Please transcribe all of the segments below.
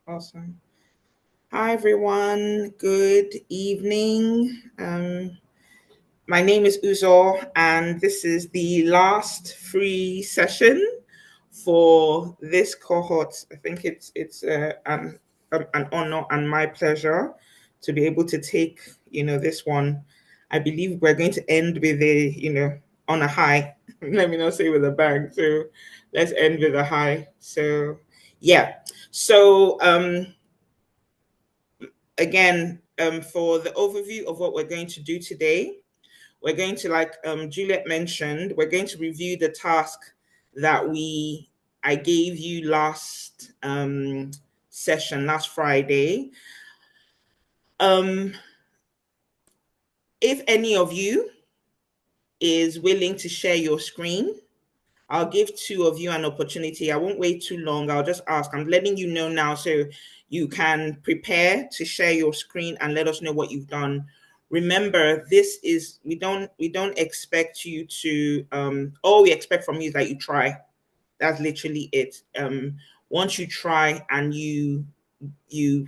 Awesome. Hi, everyone. Good evening. My name is Uzo, and this is the last free session for this cohort. I think it's an honor and my pleasure to be able to take this one. I believe we're going to end with on a high. Let me not say with a bang. So let's end with a high. So yeah. So again, for the overview of what we're going to do today, we're going to, like Juliet mentioned, we're going to review the task that I gave you last session, last Friday. Um, if any of you is willing to share your screen, I'll give two of you an opportunity. I won't wait too long. I'll just ask. I'm letting you know now so you can prepare to share your screen and let us know what you've done. Remember, this is we don't expect you to all we expect from you is that you try. That's literally it. Once you try and you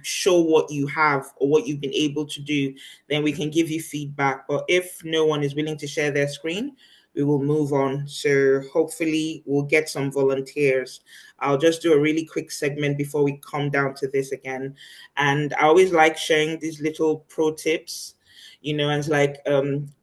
show what you have or what you've been able to do, then we can give you feedback. But if no one is willing to share their screen, we will move on. So hopefully we'll get some volunteers. I'll just do a really quick segment before we come down to this again. And I always like sharing these little pro tips, and it's like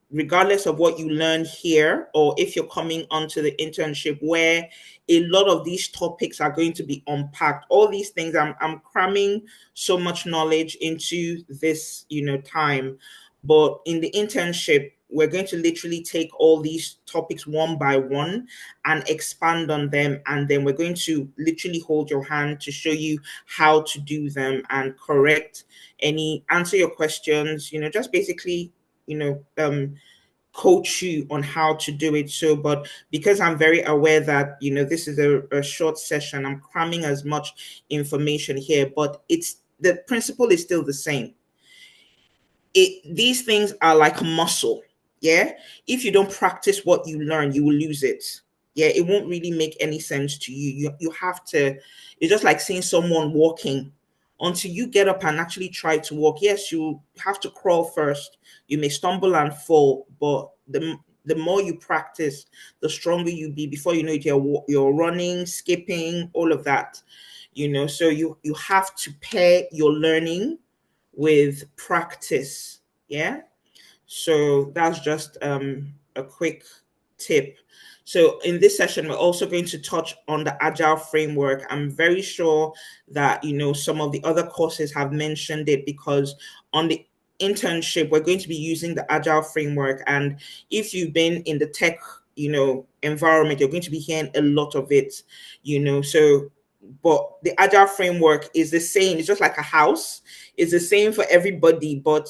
regardless of what you learn here, or if you're coming onto the internship where a lot of these topics are going to be unpacked, all these things, I'm cramming so much knowledge into this time. But in the internship, we're going to literally take all these topics one by one and expand on them, and then we're going to literally hold your hand to show you how to do them and answer your questions, just basically you know um coach you on how to do it. So, but because I'm very aware that this is a short session, I'm cramming as much information here, but the principle is still the same. These things are like muscle. Yeah, if you don't practice what you learn, you will lose it. Yeah, it won't really make any sense to you. You have to. It's just like seeing someone walking. Until you get up and actually try to walk, yes, you have to crawl first. You may stumble and fall, but the more you practice, the stronger you be. Before you know it, you're running, skipping, all of that. So you have to pair your learning with practice. Yeah. So that's just a quick tip. So in this session, we're also going to touch on the Agile framework. I'm very sure that some of the other courses have mentioned it, because on the internship we're going to be using the Agile framework, and if you've been in the tech environment, you're going to be hearing a lot of it. So but the Agile framework is the same. It's just like a house. It's the same for everybody, but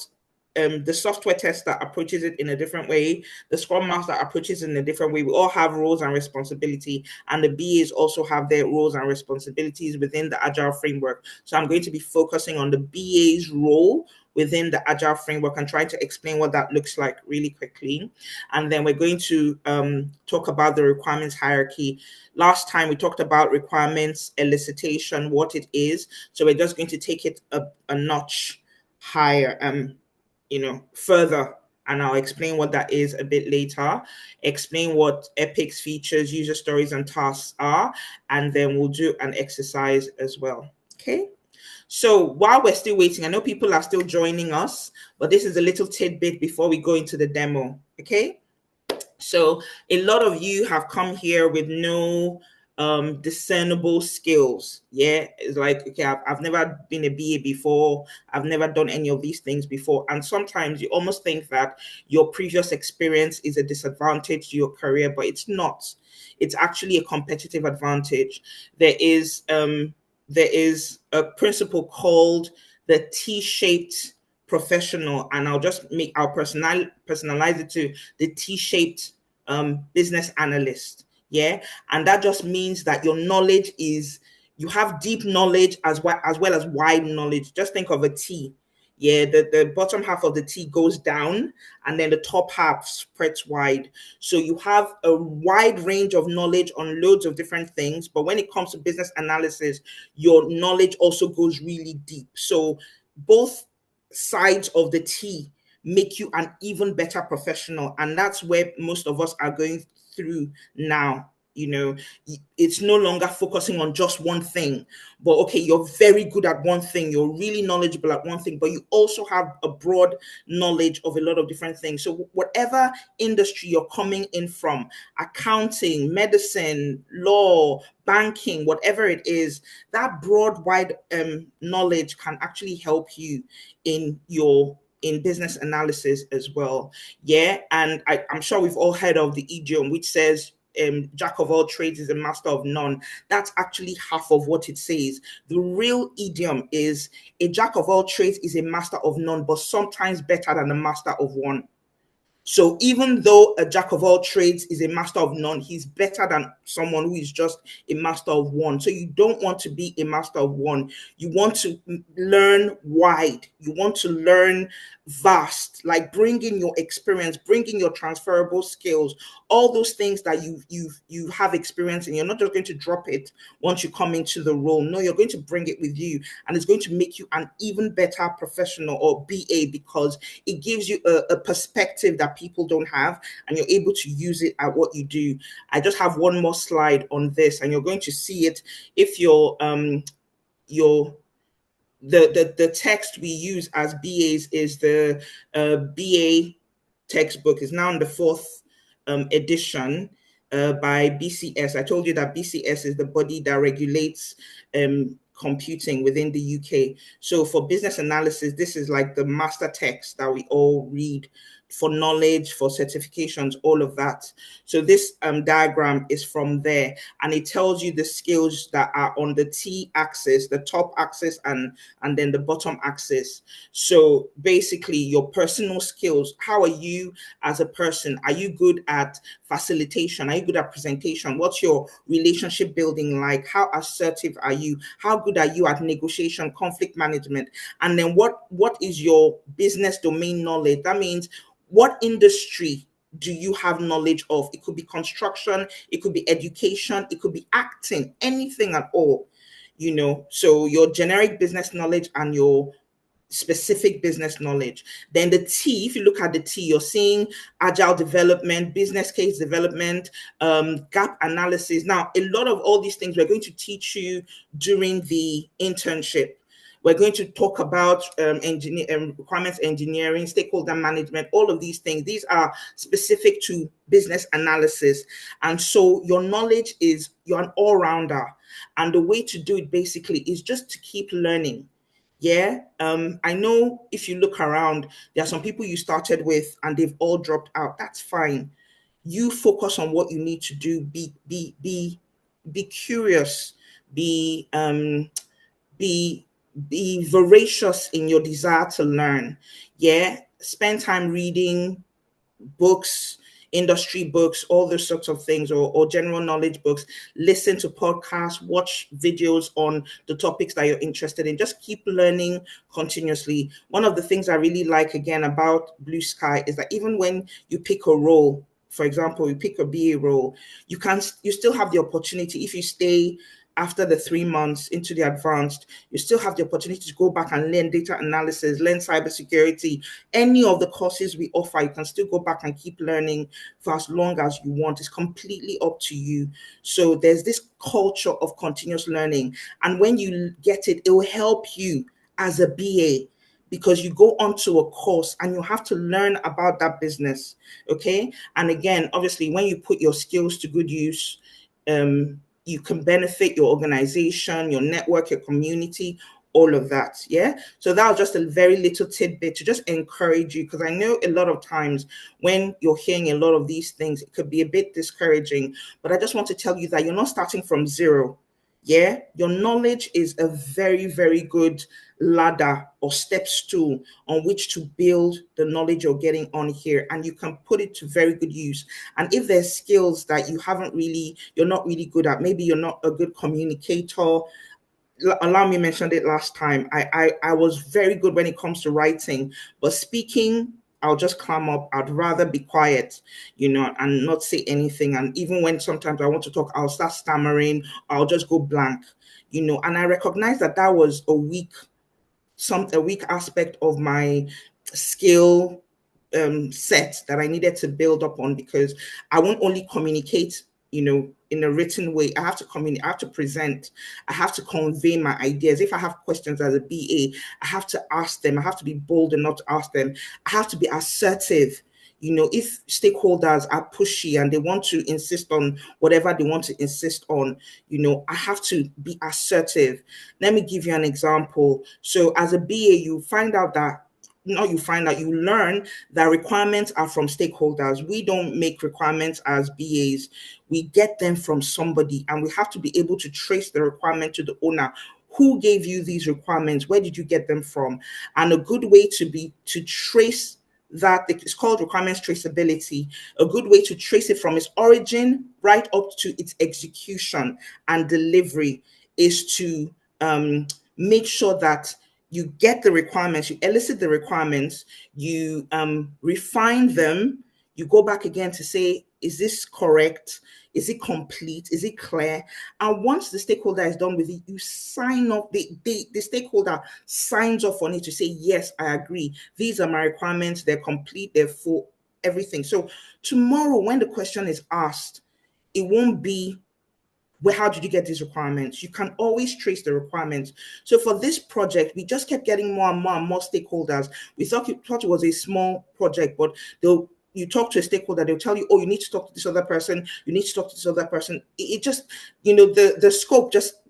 the software tester approaches it in a different way. The Scrum Master approaches it in a different way. We all have roles and responsibility, and the BAs also have their roles and responsibilities within the Agile framework. So I'm going to be focusing on the BA's role within the Agile framework and trying to explain what that looks like really quickly. And then we're going to talk about the requirements hierarchy. Last time we talked about requirements elicitation, what it is. So we're just going to take it a notch higher, further, and I'll explain what that is a bit later, explain what 𝐕 features, user stories, and tasks are, and then we'll do an exercise as well. Okay. So while we're still waiting, I know people are still joining us, but this is a little tidbit before we go into the demo. Okay. So a lot of you have come here with no discernible skills. Yeah, it's like, okay, I've never been a BA before, I've never done any of these things before, and sometimes you almost think that your previous experience is a disadvantage to your career, but it's not. It's actually a competitive advantage. There is a principle called the T-shaped professional, and I'll personalize it to the T-shaped business analyst. Yeah, and that just means that your knowledge you have deep knowledge as well as wide knowledge. Just think of a T. Yeah, the bottom half of the T goes down and then the top half spreads wide. So you have a wide range of knowledge on loads of different things. But when it comes to business analysis, your knowledge also goes really deep. So both sides of the T make you an even better professional. And that's where most of us are going through now. You know, it's no longer focusing on just one thing, but okay, you're very good at one thing, you're really knowledgeable at one thing, but you also have a broad knowledge of a lot of different things. So whatever industry you're coming in from, accounting, medicine, law, banking, whatever it is, that broad wide knowledge can actually help you in business analysis as well. Yeah, and I'm sure we've all heard of the idiom which says jack of all trades is a master of none. That's actually half of what it says. The real idiom is a jack of all trades is a master of none, but sometimes better than a master of one. So even though a jack of all trades is a master of none, he's better than someone who is just a master of one. So you don't want to be a master of one. You want to learn wide. You want to learn vast, like bring in your experience, bring in your transferable skills, all those things that you have experience in. You're not just going to drop it once you come into the role. No, you're going to bring it with you, and it's going to make you an even better professional or BA because it gives you a perspective that people don't have, and you're able to use it at what you do. I just have one more slide on this, and you're going to see it if the text we use as BAs is the BA textbook. Is now in the fourth edition by BCS. I told you that BCS is the body that regulates computing within the UK. So for business analysis, this is like the master text that we all read for knowledge, for certifications, all of that. So this diagram is from there, and it tells you the skills that are on the T axis, the top axis, and then the bottom axis. So basically your personal skills, how are you as a person? Are you good at facilitation? Are you good at presentation? What's your relationship building like? How assertive are you? How good are you at negotiation, conflict management? And then what is your business domain knowledge? That means what industry do you have knowledge of? It could be construction, it could be education, it could be acting, anything at all, you know. So your generic business knowledge and your specific business knowledge. Then the T, if you look at the T, you're seeing agile development, business case development, gap analysis. Now, a lot of all these things we're going to teach you during the internship. We're going to talk about requirements engineering, stakeholder management, all of these things. These are specific to business analysis. And so your knowledge is, you're an all-rounder. And the way to do it basically is just to keep learning. Yeah. I know if you look around, there are some people you started with and they've all dropped out. That's fine. You focus on what you need to do. Be curious. Be be voracious in your desire to learn. Yeah. Spend time reading books, industry books, all those sorts of things, or general knowledge books. Listen to podcasts, watch videos on the topics that you're interested in. Just keep learning continuously. One of the things I really like again about BlueSky is that even when you pick a role, for example, you pick a BA role, you still have the opportunity, if you stay after the 3 months into the advanced, you still have the opportunity to go back and learn data analysis, learn cybersecurity, any of the courses we offer. You can still go back and keep learning for as long as you want. It's completely up to you. So there's this culture of continuous learning. And when you get it, it will help you as a BA, because you go onto a course and you have to learn about that business. Okay. And again, obviously, when you put your skills to good use, you can benefit your organization, your network, your community, all of that. Yeah. So that was just a very little tidbit to just encourage you, because I know a lot of times when you're hearing a lot of these things, it could be a bit discouraging, but I just want to tell you that you're not starting from zero. Yeah. Your knowledge is a very, very good ladder or step stool on which to build the knowledge you're getting on here, and you can put it to very good use. And if there's skills that you're not really good at, maybe you're not a good communicator, allow me mentioned it last time. I was very good when it comes to writing, but speaking, I'll just clam up. I'd rather be quiet, and not say anything. And even when sometimes I want to talk, I'll start stammering. I'll just go blank, And I recognize that that was a weak aspect of my skill set that I needed to build up on, because I won't only communicate, in a written way. I have to communicate, I have to present, I have to convey my ideas. If I have questions as a BA, I have to ask them. I have to be bold enough to ask them. I have to be assertive. If stakeholders are pushy and they want to insist on whatever they want to insist on, I have to be assertive. Let me give you an example. So as a BA, you learn that requirements are from stakeholders. We don't make requirements as BAs. We get them from somebody, and we have to be able to trace the requirement to the owner. Who gave you these requirements? Where did you get them from? And a good way to trace that, it's called requirements traceability. A good way to trace it from its origin right up to its execution and delivery is to make sure that you get the requirements, you elicit the requirements, you refine them, you go back again to say, is this correct? Is it complete? Is it clear? And once the stakeholder is done with it, you sign off, the stakeholder signs off on it to say, yes, I agree. These are my requirements. They're complete, they're full, everything. So tomorrow when the question is asked, it won't be, well, how did you get these requirements? You can always trace the requirements. So for this project, we just kept getting more and more and more stakeholders. We thought it was a small project, but you talk to a stakeholder, they'll tell you, oh, you need to talk to this other person. You need to talk to this other person. It just, the scope just,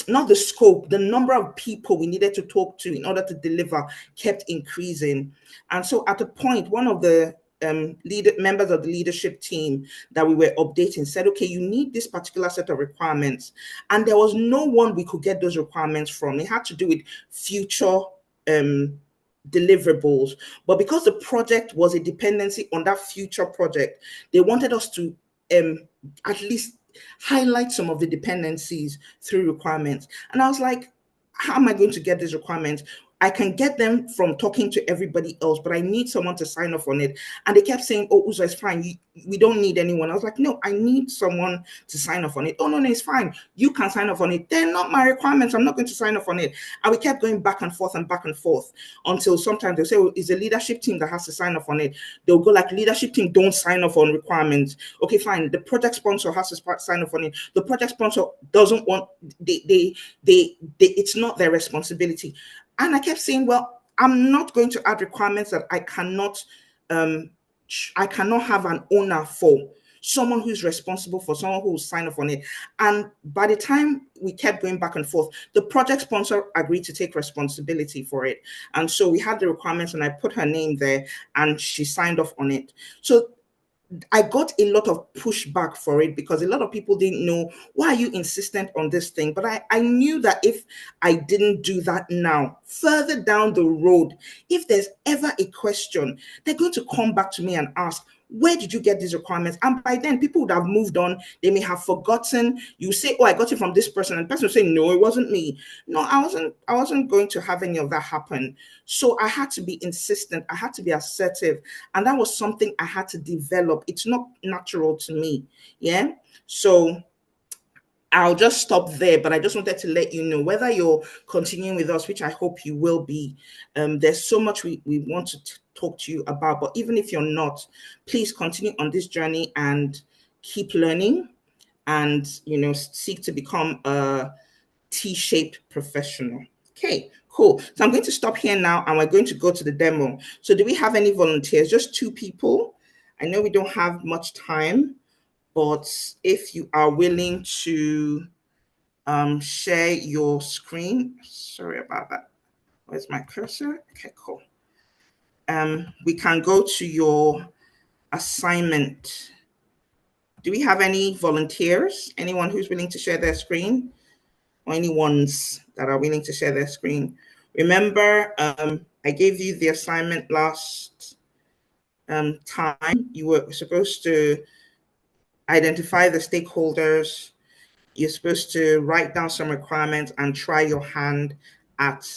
not the scope, the number of people we needed to talk to in order to deliver kept increasing. And so at a point, one of the members of the leadership team that we were updating said, okay, you need this particular set of requirements. And there was no one we could get those requirements from. It had to do with future deliverables. But because the project was a dependency on that future project, they wanted us to at least highlight some of the dependencies through requirements. And I was like, how am I going to get these requirements? I can get them from talking to everybody else, but I need someone to sign off on it. And they kept saying, oh, Uzo, it's fine. We don't need anyone. I was like, no, I need someone to sign off on it. Oh, no, it's fine. You can sign off on it. They're not my requirements. I'm not going to sign off on it. And we kept going back and forth until sometimes they'll say, oh, it's the leadership team that has to sign off on it. They'll go like, leadership team don't sign off on requirements. Okay, fine. The project sponsor has to sign off on it. The project sponsor doesn't want, it's not their responsibility. And I kept saying, well, I'm not going to add requirements that I cannot have an owner for, someone who's responsible for, someone who will sign off on it. And by the time we kept going back and forth, the project sponsor agreed to take responsibility for it. And so we had the requirements and I put her name there and she signed off on it. So I got a lot of pushback for it because a lot of people didn't know, why are you insistent on this thing? But I knew that if I didn't do that now, further down the road, if there's ever a question, they're going to come back to me and ask, where did you get these requirements? And by then, people would have moved on. They may have forgotten. You say, oh, I got it from this person. And the person will say, no, it wasn't me. No, I wasn't going to have any of that happen. So I had to be insistent. I had to be assertive. And that was something I had to develop. It's not natural to me. Yeah. So I'll just stop there, but I just wanted to let you know, whether you're continuing with us, which I hope you will be, there's so much we want to talk to you about, but even if you're not, please continue on this journey and keep learning and, seek to become a T-shaped professional. Okay, cool. So I'm going to stop here now and we're going to go to the demo. So do we have any volunteers? Just 2 people. I know we don't have much time, but if you are willing to share your screen, sorry about that. Where's my cursor? Okay, cool. We can go to your assignment. Do we have any volunteers? Anyone who's willing to share their screen? Or any ones that are willing to share their screen? Remember, I gave you the assignment last time. You were supposed to identify the stakeholders, You're supposed to write down some requirements and try your hand at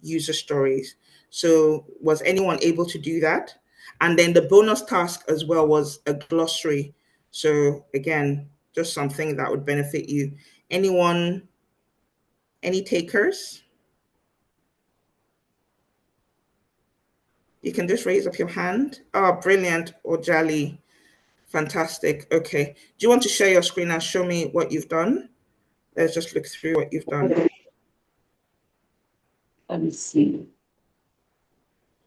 user stories. So was anyone able to do that? And then the bonus task as well was a glossary. So again, just something that would benefit you. Anyone, any takers? You can just raise up your hand. Oh, brilliant, Ojali. Fantastic. Okay. Do you want to share your screen and show me what you've done? Let's just look through what you've done. Let me see.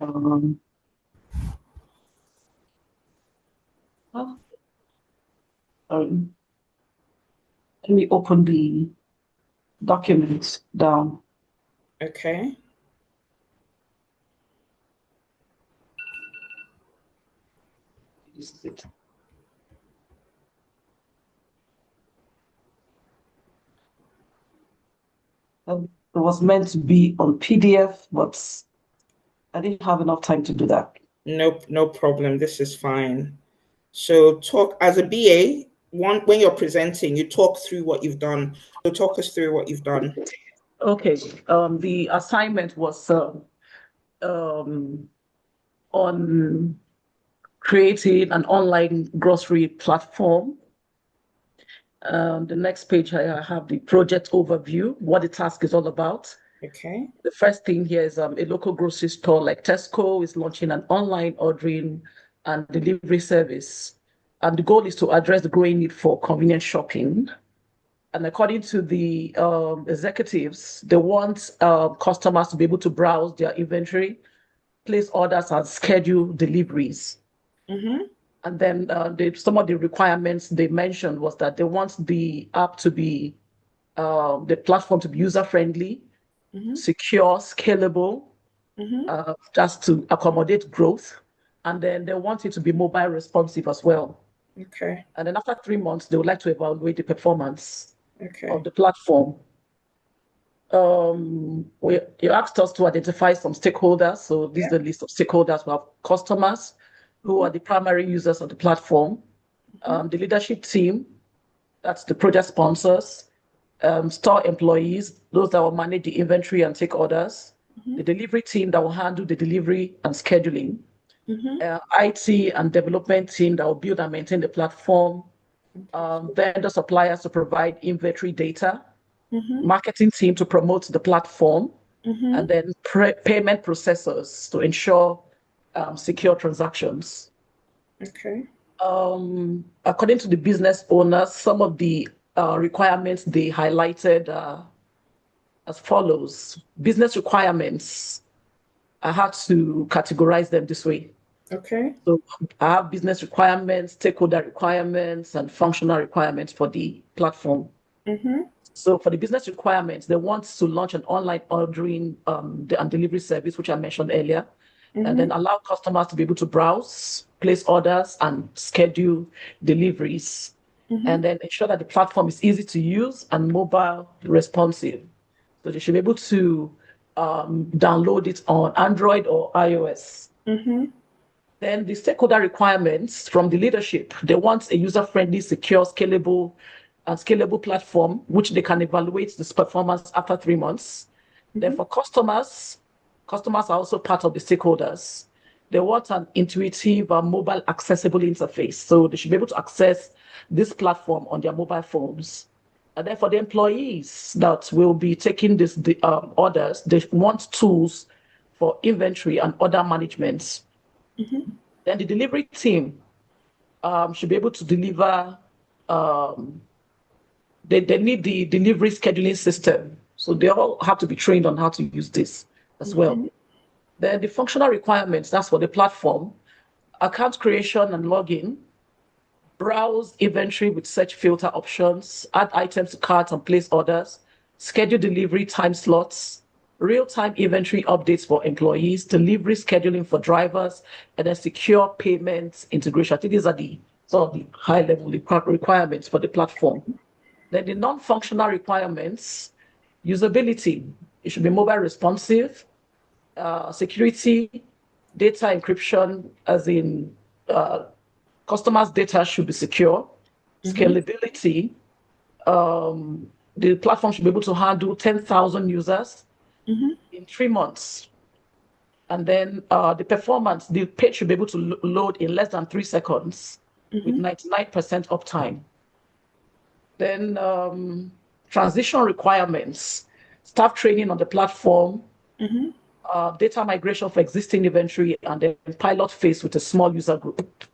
Oh, let me open the document down. Okay. This is it. It was meant to be on PDF, but I didn't have enough time to do that. Nope, no problem. This is fine. So talk as a BA, when you're presenting, you talk through what you've done. So talk us through what you've done. Okay. The assignment was on creating an online grocery platform. The next page, I have the project overview, what the task is all about. Okay. The first thing here is a local grocery store like Tesco is launching an online ordering and delivery service. And the goal is to address the growing need for convenient shopping. And according to the executives, they want customers to be able to browse their inventory, place orders, and schedule deliveries. Mm-hmm. And then some of the requirements they mentioned was that they want the app to be, the platform to be user-friendly, Mm-hmm. secure, scalable, Mm-hmm. just to accommodate growth. And then they want it to be mobile responsive as well. Okay. And then after 3 months, they would like to evaluate the performance Okay. of the platform. You asked us to identify some stakeholders. So this is the list of stakeholders. We have customers who are the primary users of the platform, the leadership team, that's the project sponsors, store employees, those that will manage the inventory and take orders, the delivery team that will handle the delivery and scheduling, IT and development team that will build and maintain the platform, vendor suppliers to provide inventory data, marketing team to promote the platform, and then payment processors to ensure secure transactions. Okay. According to the business owners, some of the requirements they highlighted as follows. Business requirements, I had to categorize them this way. Okay. So I have business requirements, stakeholder requirements, and functional requirements for the platform. So for the business requirements, they want to launch an online ordering and delivery service, which I mentioned earlier, and then allow customers to be able to browse, place orders, and schedule deliveries, and then ensure that the platform is easy to use and mobile responsive. So they should be able to download it on Android or iOS. Then the stakeholder requirements from the leadership, they want a user-friendly, secure, scalable platform, which they can evaluate this performance after 3 months. Then for customers are also part of the stakeholders. They want an intuitive, mobile accessible interface. So they should be able to access this platform on their mobile phones. And then for the employees that will be taking the orders, they want tools for inventory and order management. Then the delivery team should be able to deliver. They need the delivery scheduling system. So they all have to be trained on how to use this as well. Then the functional requirements, that's for the platform, account creation and login, browse inventory with search filter options, add items to carts and place orders, schedule delivery time slots, real-time inventory updates for employees, delivery scheduling for drivers, and then secure payments integration. I think these are the sort of the high-level requirements for the platform. Then the non-functional requirements, usability, it should be mobile responsive, security, data encryption, as in customers' data should be secure, scalability, the platform should be able to handle 10,000 users in 3 months. And then the performance, the page should be able to load in less than 3 seconds with 99% uptime. Then transition requirements, staff training on the platform, data migration for existing inventory, and then pilot phase with a small user group.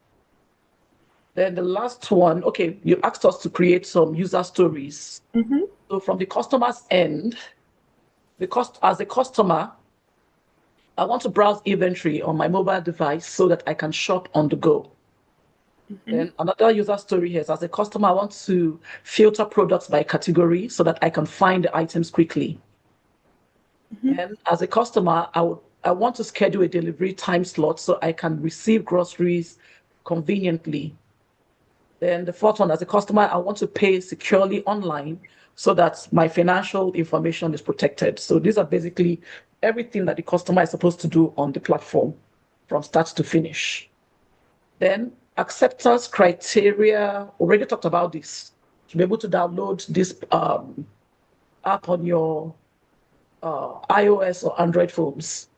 Then the last one, okay, you asked us to create some user stories. So from the customer's end, as a customer, I want to browse inventory on my mobile device so that I can shop on the go. Then another user story here is, as a customer, I want to filter products by category so that I can find the items quickly. And as a customer, I want to schedule a delivery time slot so I can receive groceries conveniently. Then the fourth one, as a customer, I want to pay securely online so that my financial information is protected. So these are basically everything that the customer is supposed to do on the platform from start to finish. Then acceptance criteria, already talked about this. To be able to download this app on your iOS or Android phones.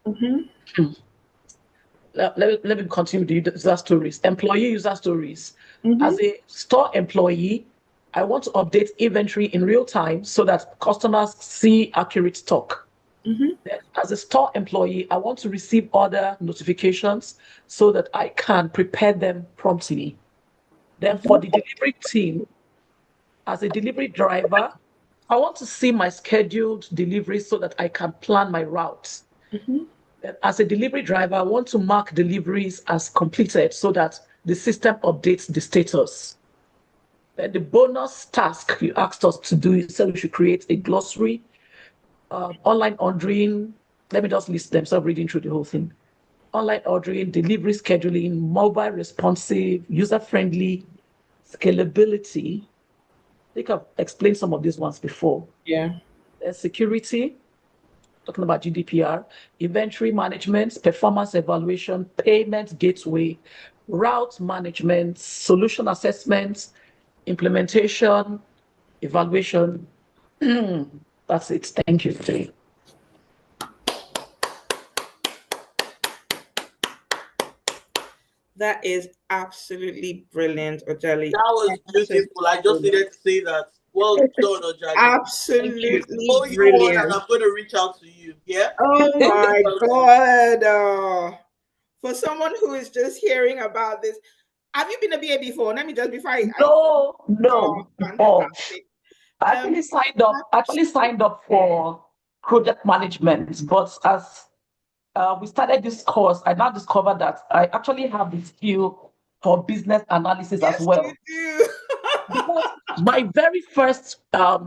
Let me continue the user stories. Employee user stories. As a store employee, I want to update inventory in real time so that customers see accurate stock. As a store employee, I want to receive order notifications so that I can prepare them promptly. Then for the delivery team, as a delivery driver, I want to see my scheduled deliveries so that I can plan my routes. As a delivery driver, I want to mark deliveries as completed so that the system updates the status. Then the bonus task you asked us to do, you said we should create a glossary, online ordering. Let me just list them, so I'm reading through the whole thing. Online ordering, delivery scheduling, mobile responsive, user-friendly, scalability. I think I've explained some of these ones before. Yeah. Security, talking about GDPR, inventory management, performance evaluation, payment gateway, route management, solution assessment, implementation, evaluation. That's it. Thank you. That is absolutely brilliant, Ojali. That was beautiful. I just needed to say that. Well done, Ojali. Absolutely Oh, you one, and I'm going to reach out to you. Yeah. Oh my God. For someone who is just hearing about this, have you been a BA before? Let me just No. Fantastic. I actually signed up for project management, but as we started this course, I now discovered that I actually have the skill for business analysis as well. You do. Because my very first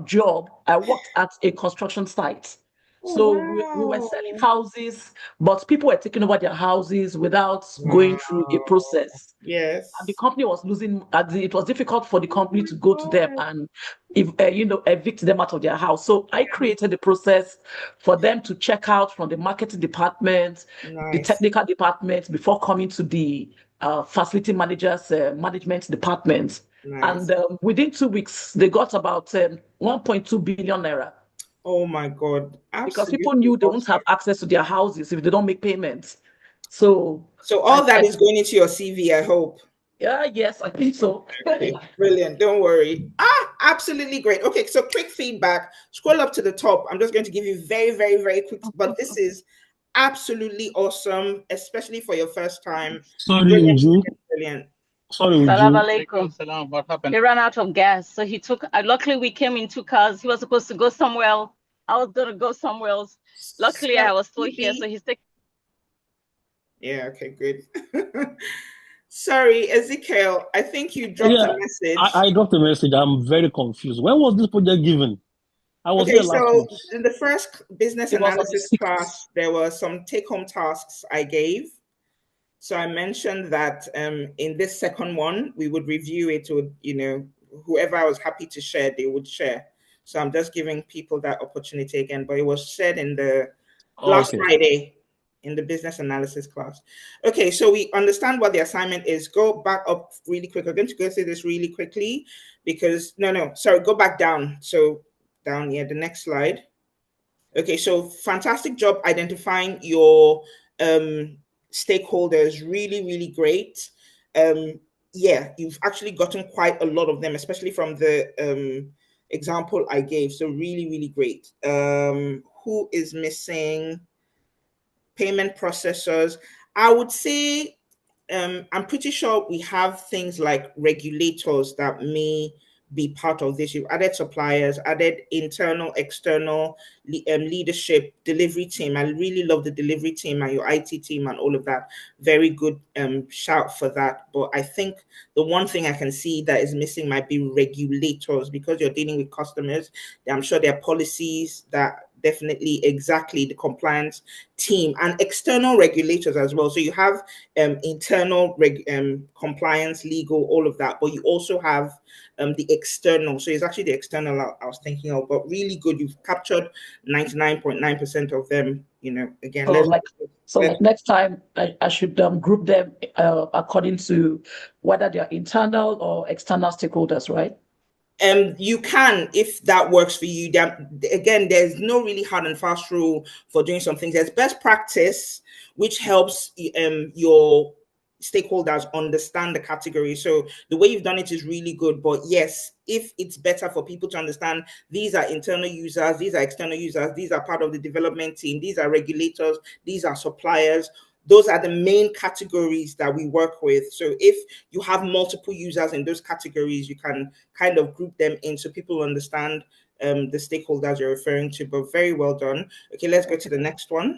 job, I worked at a construction site. So we were selling houses, but people were taking over their houses without going through a process. Yes. And the company was losing. It was difficult for the company to go to them and, evict them out of their house. So I created a process for them to check out from the marketing department, the technical department, before coming to the facility managers management department. And within 2 weeks, they got about 1.2 billion naira. Oh my God. Absolutely. Because people knew they won't have access to their houses if they don't make payments. So all that is going into your CV, I hope. Yes, I think so. Brilliant. Don't worry. Absolutely great. Okay, so quick feedback. Scroll up to the top. I'm just going to give you very, very, very quick, but this is absolutely awesome, especially for your first time. Sorry, brilliant. Sorry, Salam alaikum. What happened? He ran out of gas, so he took. Luckily, we came in 2 cars. He was supposed to go somewhere else. I was gonna go somewhere else. Luckily, I was still here, so he's taking. Yeah. Okay. Good. Sorry, Ezekiel. I think you dropped a message. I dropped a message. I'm very confused. When was this project given? I was here last week. In the first business analysis class, there were some take-home tasks I gave. So I mentioned that in this second one, we would review it with, whoever I was happy to share, they would share. So I'm just giving people that opportunity again, but it was shared in the last Friday. in the business analysis class. Okay, so we understand what the assignment is. Go back up really quick. I'm going to go through this really quickly because, sorry, go back down. So down here, the next slide. Okay, so fantastic job identifying your stakeholders. Really, really great. Yeah, you've actually gotten quite a lot of them, especially from the example I gave. So really, really great. Who is missing? Payment processors. I would say I'm pretty sure we have things like regulators that may be part of this. You've added suppliers, added internal, external leadership, delivery team. I really love the delivery team and your IT team and all of that. Very good shout for that. But I think the one thing I can see that is missing might be regulators, because you're dealing with customers. I'm sure there are policies that definitely exactly the compliance team and external regulators as well. So you have internal compliance, legal, all of that, but you also have the external. So it's actually the external I was thinking of, but really good. You've captured 99.9% of them. Again, like next time I should group them according to whether they are internal or external stakeholders, right? You can, if that works for you. Again, there's no really hard and fast rule for doing some things. There's best practice, which helps your stakeholders understand the category. So the way you've done it is really good. But yes, if it's better for people to understand, these are internal users, these are external users, these are part of the development team, these are regulators, these are suppliers. Those are the main categories that we work with. So if you have multiple users in those categories, you can kind of group them in so people understand the stakeholders you're referring to. But very well done. Okay, let's go to the next one.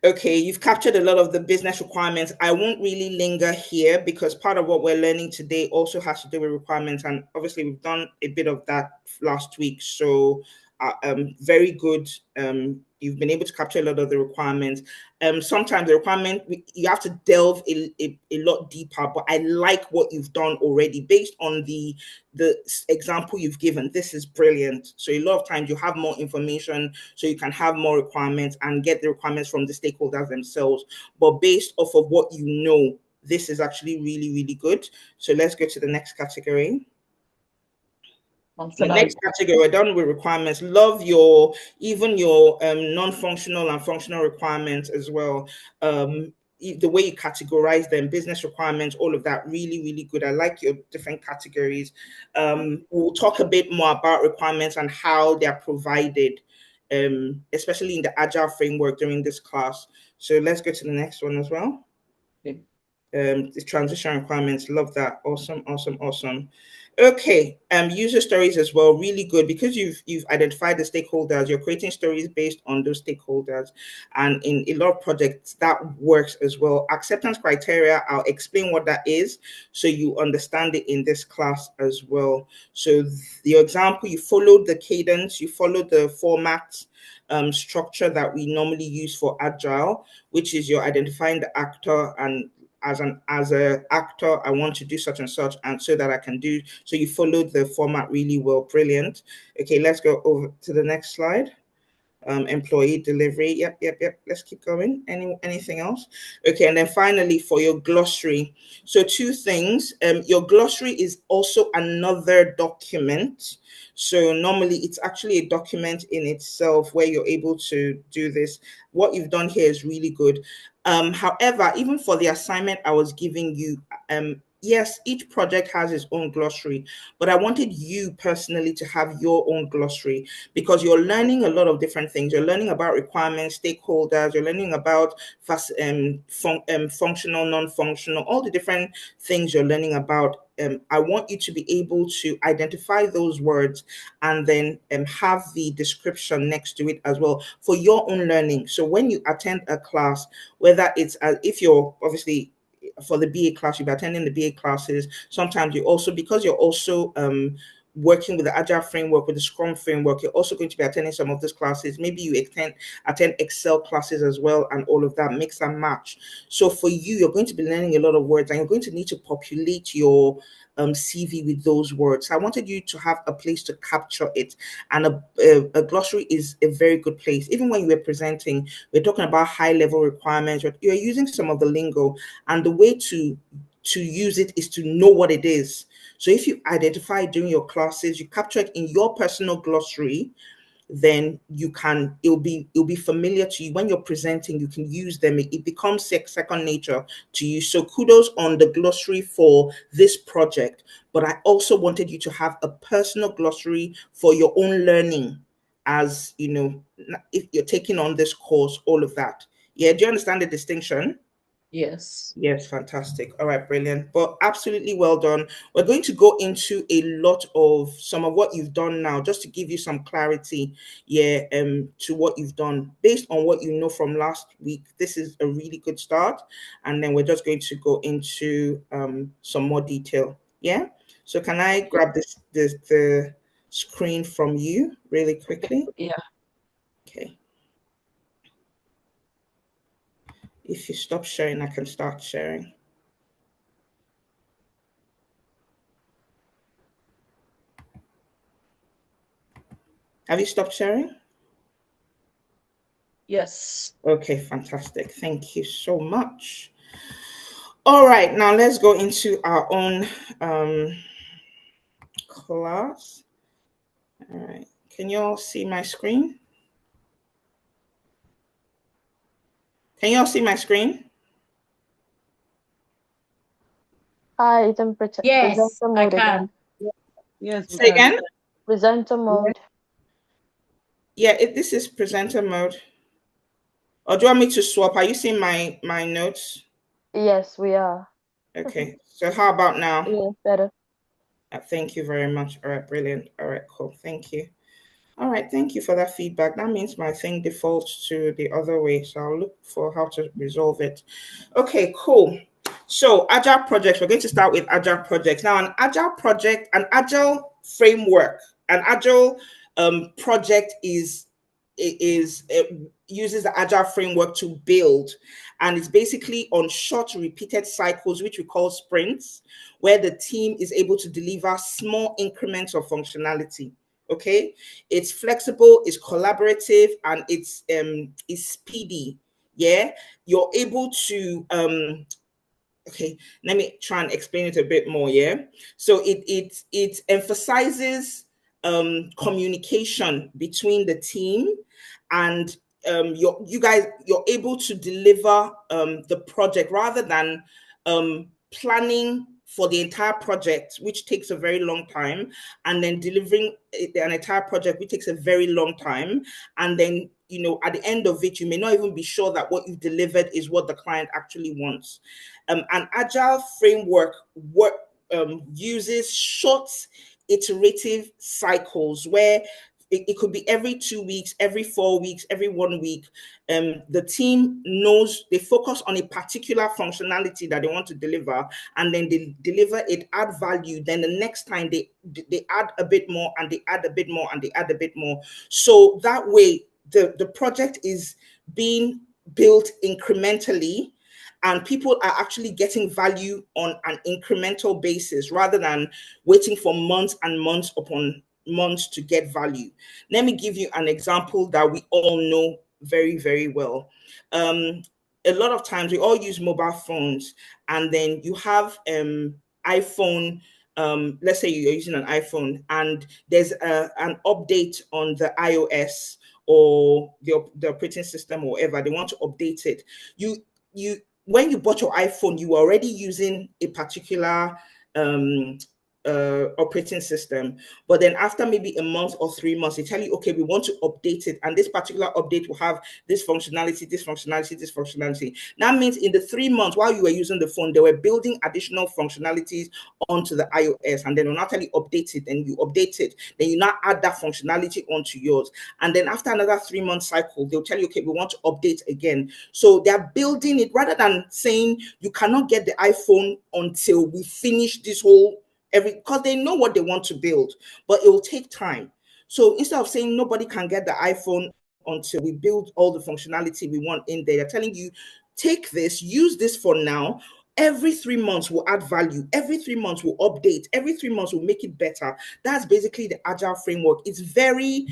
Okay, you've captured a lot of the business requirements. I won't really linger here because part of what we're learning today also has to do with requirements. And obviously we've done a bit of that last week. So very good. You've been able to capture a lot of the requirements. Sometimes the requirement, you have to delve a lot deeper, but I like what you've done already based on the example you've given. This is brilliant. So a lot of times you have more information, so you can have more requirements and get the requirements from the stakeholders themselves. But based off of what you know, this is actually really, really good. So let's go to the next category. The next category, we're done with requirements. Love your non-functional and functional requirements as well. The way you categorize them, business requirements, all of that, really, really good. I like your different categories. We'll talk a bit more about requirements and how they're provided, especially in the Agile framework during this class. So let's go to the next one as well. Okay. The transition requirements, love that. Awesome, awesome, awesome. Okay, user stories as well, really good because you've identified the stakeholders. You're creating stories based on those stakeholders, and in a lot of projects that works as well. Acceptance criteria, I'll explain what that is so you understand it in this class as well. So your example, you followed the cadence, you followed the format structure that we normally use for Agile, which is you're identifying the actor, and as an actor, I want to do such and such, and so that I can do. So you followed the format really well. Brilliant. Okay, let's go over to the next slide. Employee delivery. Yep. Let's keep going. Anything else? Okay, and then finally for your glossary. So two things. Your glossary is also another document. So normally it's actually a document in itself where you're able to do this. What you've done here is really good. However, even for the assignment I was giving you, yes, each project has its own glossary, but I wanted you personally to have your own glossary because you're learning a lot of different things. You're learning about requirements, stakeholders, you're learning about functional, non-functional, all the different things you're learning about. I want you to be able to identify those words and then have the description next to it as well for your own learning. So when you attend a class, whether it's if you're obviously for the BA class, you'll be attending the BA classes. Sometimes you also, because you're also working with the Agile framework, with the Scrum framework. You're also going to be attending some of these classes. Maybe you attend Excel classes as well, and all of that, mix and match. So for you, you're going to be learning a lot of words, and you're going to need to populate your CV with those words. I wanted you to have a place to capture it, and a glossary is a very good place. Even when you were presenting, we're talking about high level requirements, you're using some of the lingo, and the way to use it is to know what it is. So if you identify during your classes, you capture it in your personal glossary, then it'll be familiar to you. When you're presenting, you can use them. It becomes second nature to you. So kudos on the glossary for this project. But I also wanted you to have a personal glossary for your own learning, as you know, if you're taking on this course, all of that. Yeah, do you understand the distinction? Yes. Yes, fantastic. All right, brilliant. But absolutely well done. We're going to go into a lot of some of what you've done now, just to give you some clarity, to what you've done based on what you know from last week. This is a really good start, and then we're just going to go into some more detail. Yeah. So can I grab the screen from you really quickly? Yeah. Okay. If you stop sharing, I can start sharing. Have you stopped sharing? Yes. Okay, fantastic. Thank you so much. All right, now let's go into our own class. All right, can you all see my screen? Can you all see my screen? Hi, it's in Yes, presenter mode again. Yes. Say again? Presenter mode. Yeah, this is presenter mode. Or do you want me to swap? Are you seeing my notes? Yes, we are. Okay, so how about now? Yeah, better. Thank you very much. All right, brilliant. All right, cool. Thank you. All right, thank you for that feedback. That means my thing defaults to the other way, so I'll look for how to resolve it. Okay, cool. So Agile projects, we're going to start with Agile projects. Now, an Agile project, an Agile framework, an Agile project it uses the Agile framework to build, and it's basically on short repeated cycles, which we call sprints, where the team is able to deliver small increments of functionality. Okay, it's flexible, it's collaborative, and it's speedy. Yeah, you're able to okay, let me try and explain it a bit more. Yeah, so it emphasizes communication between the team, and you're able to deliver the project rather than planning for the entire project, which takes a very long time, and then delivering an entire project, which takes a very long time. And then, at the end of it, you may not even be sure that what you've delivered is what the client actually wants. An Agile framework uses short iterative cycles where it could be every 2 weeks, every 4 weeks, every 1 week. The team knows they focus on a particular functionality that they want to deliver, and then they deliver it, add value. Then the next time they add a bit more, and they add a bit more, and they add a bit more. So that way, the project is being built incrementally, and people are actually getting value on an incremental basis rather than waiting for months and months upon months to get value. Let me give you an example that we all know very, very well. A lot of times we all use mobile phones, and then you have iPhone. Let's say you're using an iPhone, and there's an update on the iOS or the operating system or whatever. They want to update it. When you bought your iPhone, you were already using a particular operating system, but then after maybe a month or 3 months, they tell you, okay, we want to update it, and this particular update will have this functionality, this functionality, this functionality. That means in the 3 months while you were using the phone, they were building additional functionalities onto the iOS, and then they'll not tell you update it, and you update it, then you now add that functionality onto yours, and then after another 3-month cycle, they'll tell you, okay, we want to update again. So they're building it rather than saying you cannot get the iPhone until we finish this whole because they know what they want to build, but it will take time. So instead of saying nobody can get the iPhone until we build all the functionality we want in there, they're telling you, take this, use this for now. Every 3 months we'll add value. Every 3 months we'll update. Every 3 months we'll make it better. That's basically the agile framework. It's very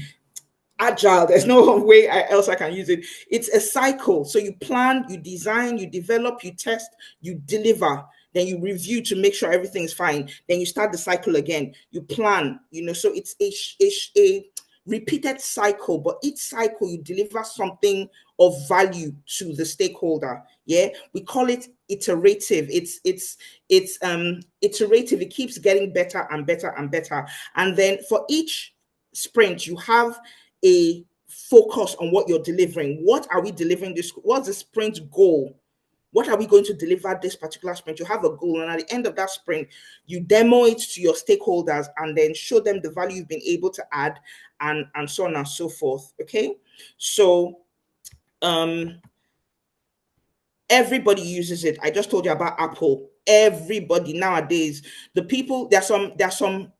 agile. There's no way else I can use it. It's a cycle. So you plan, you design, you develop, you test, you deliver, then you review to make sure everything is fine. Then you start the cycle again. You plan, so it's a repeated cycle, but each cycle you deliver something of value to the stakeholder. Yeah, we call it iterative. It's iterative. It keeps getting better and better and better. And then for each sprint, you have a focus on what you're delivering. What are we delivering this? What's the sprint goal? What are we going to deliver this particular sprint? You have a goal, and at the end of that sprint, you demo it to your stakeholders and then show them the value you've been able to add, and so on and so forth. Okay, so everybody uses it. I just told you about Apple. Everybody nowadays, there's some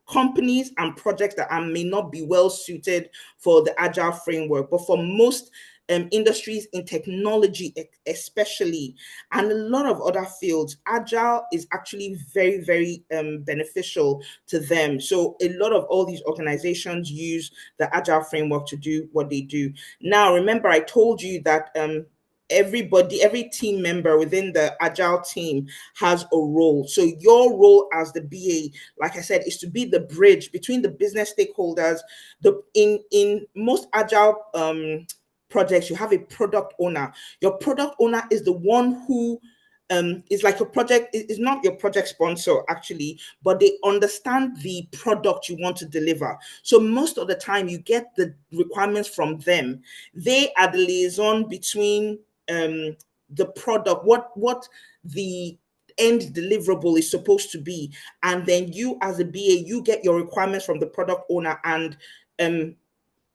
companies and projects that may not be well suited for the agile framework, but for most industries in technology especially, and a lot of other fields, agile is actually very, very beneficial to them. So a lot of all these organizations use the agile framework to do what they do. Now, remember, I told you that every team member within the agile team has a role. So your role as the BA, like I said, is to be the bridge between the business stakeholders. In most agile projects, you have a product owner. Your product owner is the one who is like a project, is not your project sponsor actually, but they understand the product you want to deliver. So most of the time you get the requirements from them. They are the liaison between the product, what the end deliverable is supposed to be, and then you as a BA, you get your requirements from the product owner and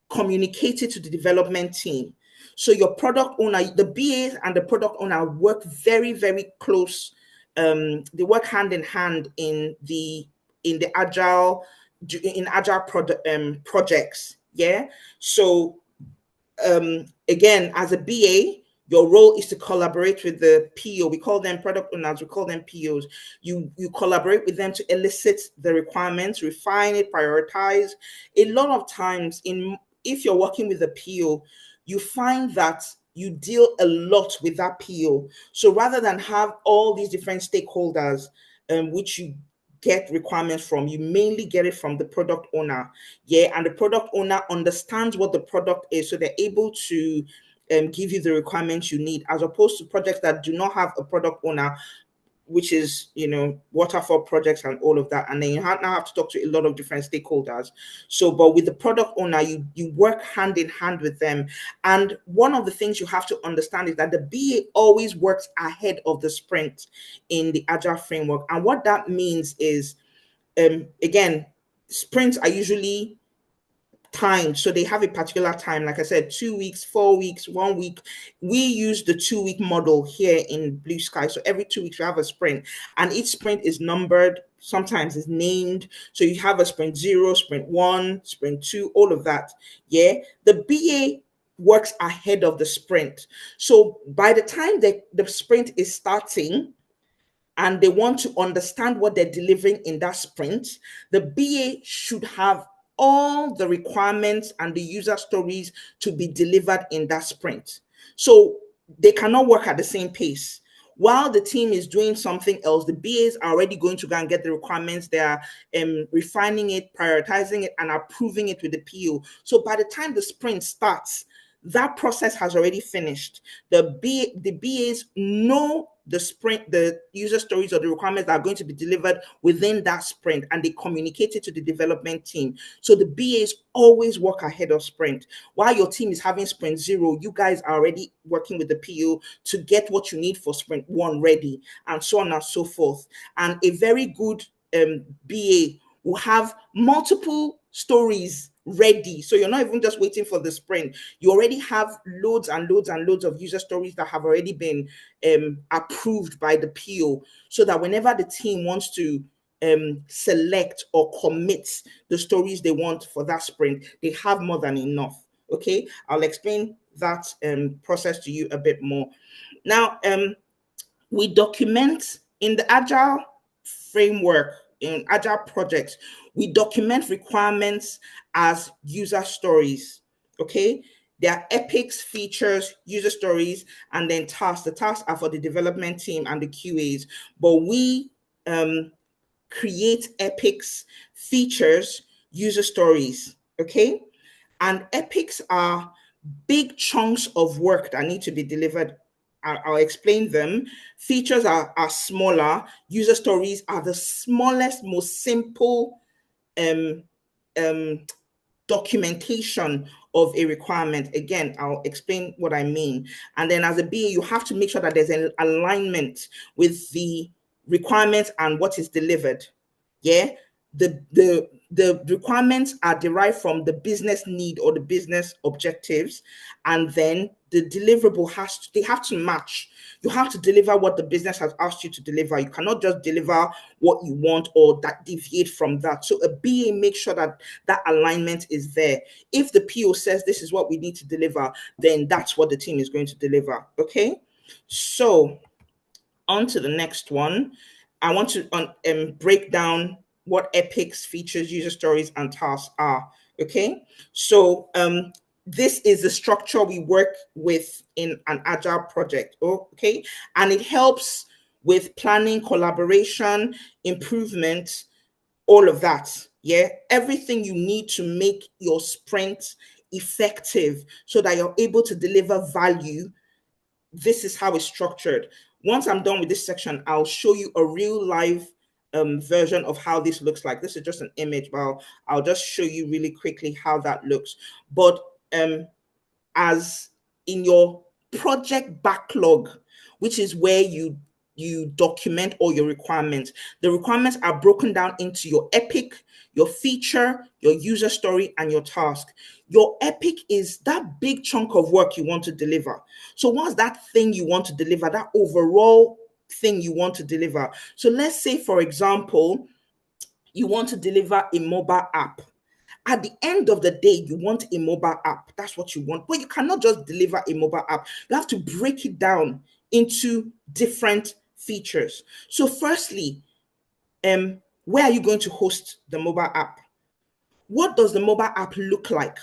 communicate it to the development team. So your product owner, the BAs and the product owner work very, very close. They work hand in hand in agile projects. Yeah. So again, as a BA, your role is to collaborate with the PO. We call them product owners, we call them POs. You collaborate with them to elicit the requirements, refine it, prioritize. A lot of times, if you're working with a PO, you find that you deal a lot with that PO. So rather than have all these different stakeholders, which you get requirements from, you mainly get it from the product owner. Yeah, and the product owner understands what the product is, so they're able to give you the requirements you need, as opposed to projects that do not have a product owner, which is, waterfall projects and all of that. And then you now have to talk to a lot of different stakeholders. So, but with the product owner, you work hand in hand with them. And one of the things you have to understand is that the BA always works ahead of the sprint in the Agile framework. And what that means is, again, sprints are usually time. So they have a particular time, like I said, 2 weeks, 4 weeks, 1 week. We use the 2-week model here in BlueSky. So every 2 weeks you have a sprint, and each sprint is numbered, sometimes is named. So you have a sprint 0, sprint 1, sprint 2, all of that. Yeah. The BA works ahead of the sprint. So by the time the sprint is starting, and they want to understand what they're delivering in that sprint, the BA should have all the requirements and the user stories to be delivered in that sprint. So they cannot work at the same pace. While the team is doing something else, the BAs are already going to go and get the requirements. They are refining it, prioritizing it, and approving it with the PO. So by the time the sprint starts, that process has already finished. The BAs know the sprint, the user stories or the requirements that are going to be delivered within that sprint, and they communicate it to the development team. So the BAs always work ahead of sprint. While your team is having sprint 0, you guys are already working with the PO to get what you need for sprint 1 ready, and so on and so forth. And a very good BA will have multiple stories ready. So you're not even just waiting for the sprint. You already have loads and loads and loads of user stories that have already been approved by the PO, so that whenever the team wants to select or commit the stories they want for that sprint, they have more than enough. Okay, I'll explain that process to you a bit more. Now, we document in the Agile framework, in Agile projects, we document requirements as user stories. Okay, there are epics, features, user stories, and then tasks. The tasks are for the development team and the QAs, but we create epics, features, user stories. Okay, and epics are big chunks of work that need to be delivered. I'll explain them. Features are smaller. User stories are the smallest, most simple documentation of a requirement. Again, I'll explain what I mean. And then as a BA, you have to make sure that there's an alignment with the requirements and what is delivered. Yeah, the requirements are derived from the business need or the business objectives, and then the deliverable they have to match. You have to deliver what the business has asked you to deliver. You cannot just deliver what you want or that deviate from that. So a BA makes sure that that alignment is there. If the PO says this is what we need to deliver, then that's what the team is going to deliver. Okay, so on to the next one. I want to break down what epics, features, user stories, and tasks are. Okay, so this is the structure we work with in an Agile project. Okay, and it helps with planning, collaboration, improvement, all of that. Yeah, everything you need to make your sprint effective so that you're able to deliver value. This is how it's structured. Once I'm done with this section, I'll show you a real live version of how this looks like. This is just an image, but I'll just show you really quickly how that looks. But as in your project backlog, which is where you document all your requirements. The requirements are broken down into your epic, your feature, your user story, and your task. Your epic is that big chunk of work you want to deliver. So what's that thing you want to deliver, that overall thing you want to deliver? So let's say, for example, you want to deliver a mobile app. At the end of the day, you want a mobile app. That's what you want. But you cannot just deliver a mobile app. You have to break it down into different features. So firstly, where are you going to host the mobile app? What does the mobile app look like?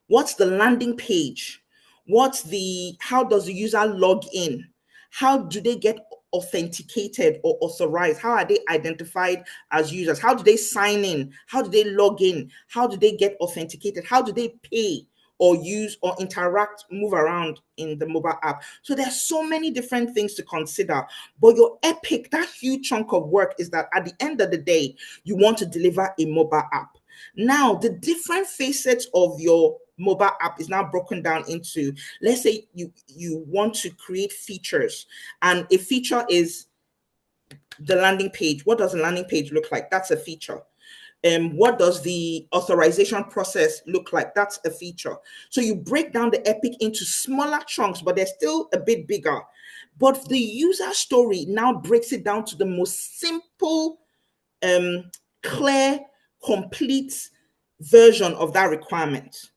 What's the landing page? How does the user log in? How do they get authenticated or authorized? How are they identified as users? How do they sign in? How do they log in? How do they get authenticated? How do they pay or use or interact, move around in the mobile app? So there's so many different things to consider. But your epic, that huge chunk of work, is that at the end of the day, you want to deliver a mobile app. Now, the different facets of your mobile app is now broken down into, let's say you want to create features, and a feature is the landing page. What does a landing page look like? That's a feature. What does the authorization process look like? That's a feature. So you break down the epic into smaller chunks, but they're still a bit bigger. But the user story now breaks it down to the most simple, clear, complete version of that requirement.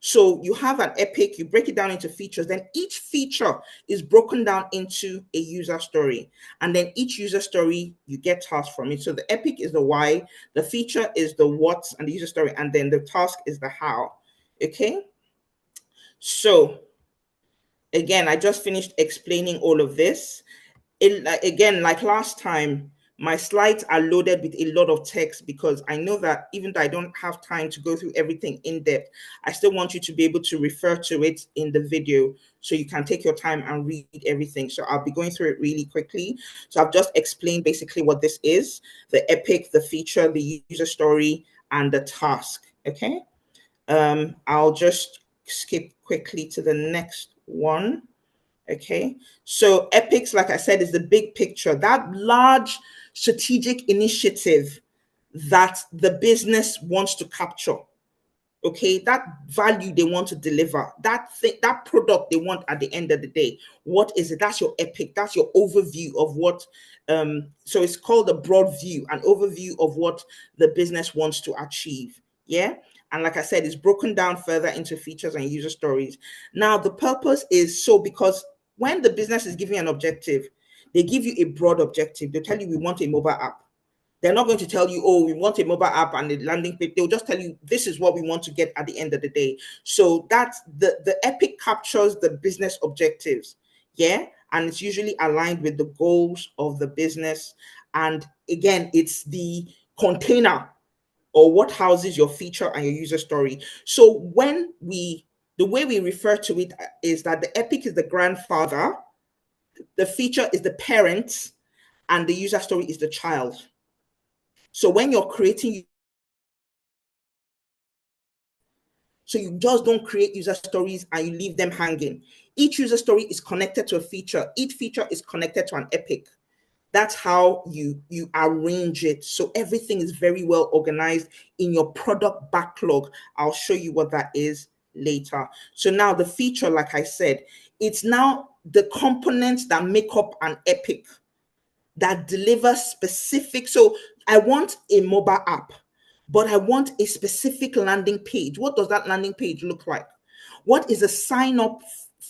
So you have an epic, you break it down into features, then each feature is broken down into a user story. And then each user story, you get tasks from it. So the epic is the why, the feature is the what, and the user story, and then the task is the how. Okay? So again, I just finished explaining all of this. Again, like last time, my slides are loaded with a lot of text because I know that even though I don't have time to go through everything in depth, I still want you to be able to refer to it in the video so you can take your time and read everything. So I'll be going through it really quickly. So I've just explained basically what this is: the epic, the feature, the user story, and the task. Okay. I'll just skip quickly to the next one. Okay, so epics, like I said, is the big picture, that large strategic initiative that the business wants to capture. okay, that value they want to deliver, that thing, that product they want at the end of the day. What is it? That's your epic. That's your overview of what. So it's called a broad view, an overview of what the business wants to achieve. Yeah. And like I said, it's broken down further into features and user stories. Now, the purpose is so because when the business is giving an objective, they give you a broad objective. They tell you we want a mobile app. They're not going to tell you, oh, we want a mobile app and a landing page. They'll just tell you this is what we want to get at the end of the day. So that's the epic captures the business objectives. Yeah. And it's usually aligned with the goals of the business. And again, it's the container or what houses your feature and your user story. So the way we refer to it is that the epic is the grandfather, the feature is the parent, and the user story is the child. So when you're creating, so you just don't create user stories and you leave them hanging. Each user story is connected to a feature. Each feature is connected to an epic. That's how you arrange it. So everything is very well organized in your product backlog. I'll show you what that is later. So now the feature, like I said, it's now the components that make up an epic that delivers specific. So I want a mobile app, but I want a specific landing page. What does that landing page look like? What is the sign up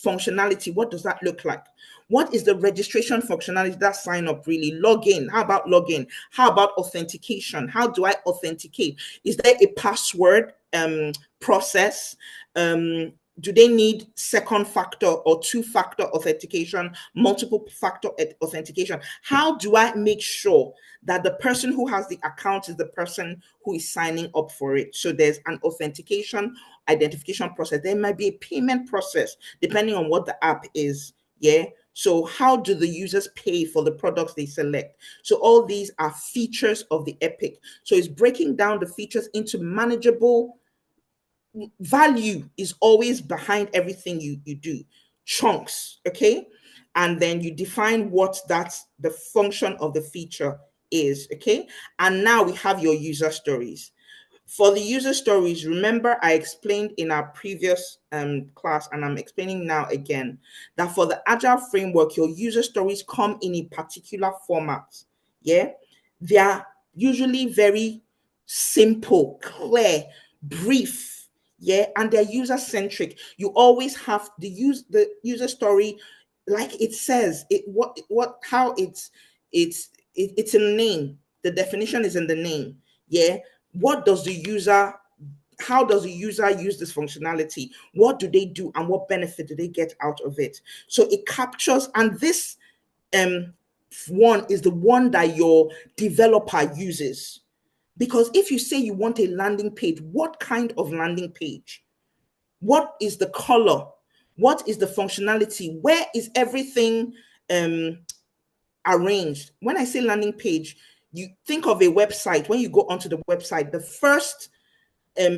functionality? What does that look like? What is the registration functionality? That sign up really? Login. How about login? How about authentication? How do I authenticate? Is there a password process? Do they need second factor or two-factor authentication, multiple factor authentication? How do I make sure that the person who has the account is the person who is signing up for it? So there's an authentication identification process. There might be a payment process depending on what the app is. Yeah. So how do the users pay for the products they select? So all these are features of the epic. So it's breaking down the features into manageable. Value is always behind everything you do. Chunks, okay? And then you define what that's the function of the feature is, okay? And now we have your user stories. For the user stories, remember I explained in our previous class, and I'm explaining now again, that for the Agile framework, your user stories come in a particular format. Yeah, they are usually very simple, clear, brief. Yeah, and they're user-centric. You always have the user story, like it says, how it's in the name. The definition is in the name. Yeah. What does the user, how does the user use this functionality? What do they do and what benefit do they get out of it? So it captures, and this one is the one that your developer uses. Because if you say you want a landing page, what kind of landing page? What is the color? What is the functionality? Where is everything arranged? When I say landing page, you think of a website. When you go onto the website, the first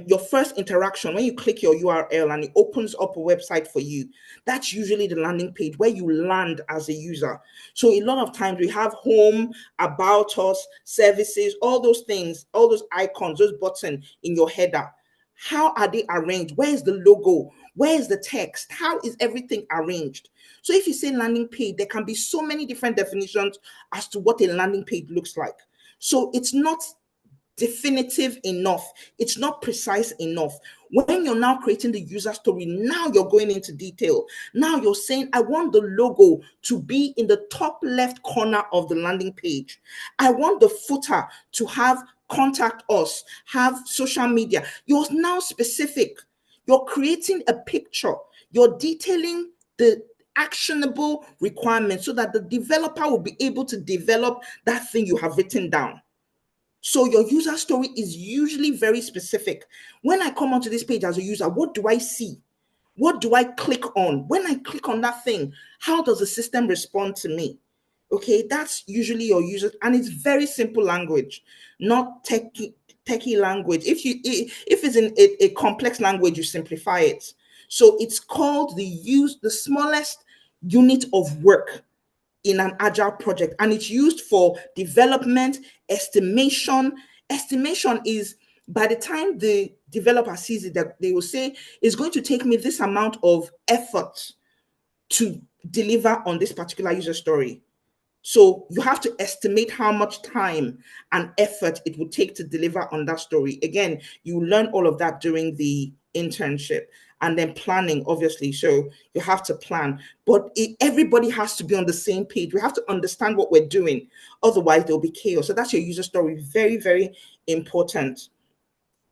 your first interaction, when you click your URL and it opens up a website for you, that's usually the landing page where you land as a user. So a lot of times we have home, about us, services, all those things, all those icons, those buttons in your header. How are they arranged? Where is the logo? Where is the text? How is everything arranged? So if you say landing page, there can be so many different definitions as to what a landing page looks like. So it's not definitive enough. It's not precise enough. When you're now creating the user story, now you're going into detail. Now you're saying, I want the logo to be in the top left corner of the landing page. I want the footer to have contact us, have social media. You're now specific. You're creating a picture. You're detailing the actionable requirements so that the developer will be able to develop that thing you have written down. So your user story is usually very specific. When I come onto this page as a user, what do I see? What do I click on? When I click on that thing, how does the system respond to me? Okay, that's usually your user, and it's very simple language, not techie language. If it's in a complex language, you simplify it. So it's called the smallest unit of work in an agile project, and it's used for development, estimation. Estimation is by the time the developer sees it, that they will say, it's going to take me this amount of effort to deliver on this particular user story. So you have to estimate how much time and effort it would take to deliver on that story. Again, you learn all of that during the internship. And then planning, obviously. So you have to plan, but everybody has to be on the same page. We have to understand what we're doing. Otherwise, there'll be chaos. So that's your user story. Very, very important.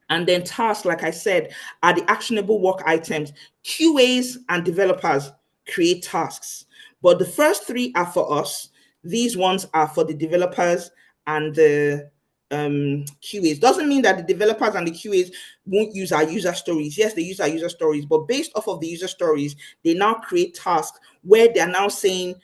And then tasks, like I said, are the actionable work items. QAs and developers create tasks. But the first three are for us. These ones are for the developers and the QAs. Doesn't mean that the developers and the QAs won't use our user stories. Yes, they use our user stories, but based off of the user stories, they now create tasks where they're now saying,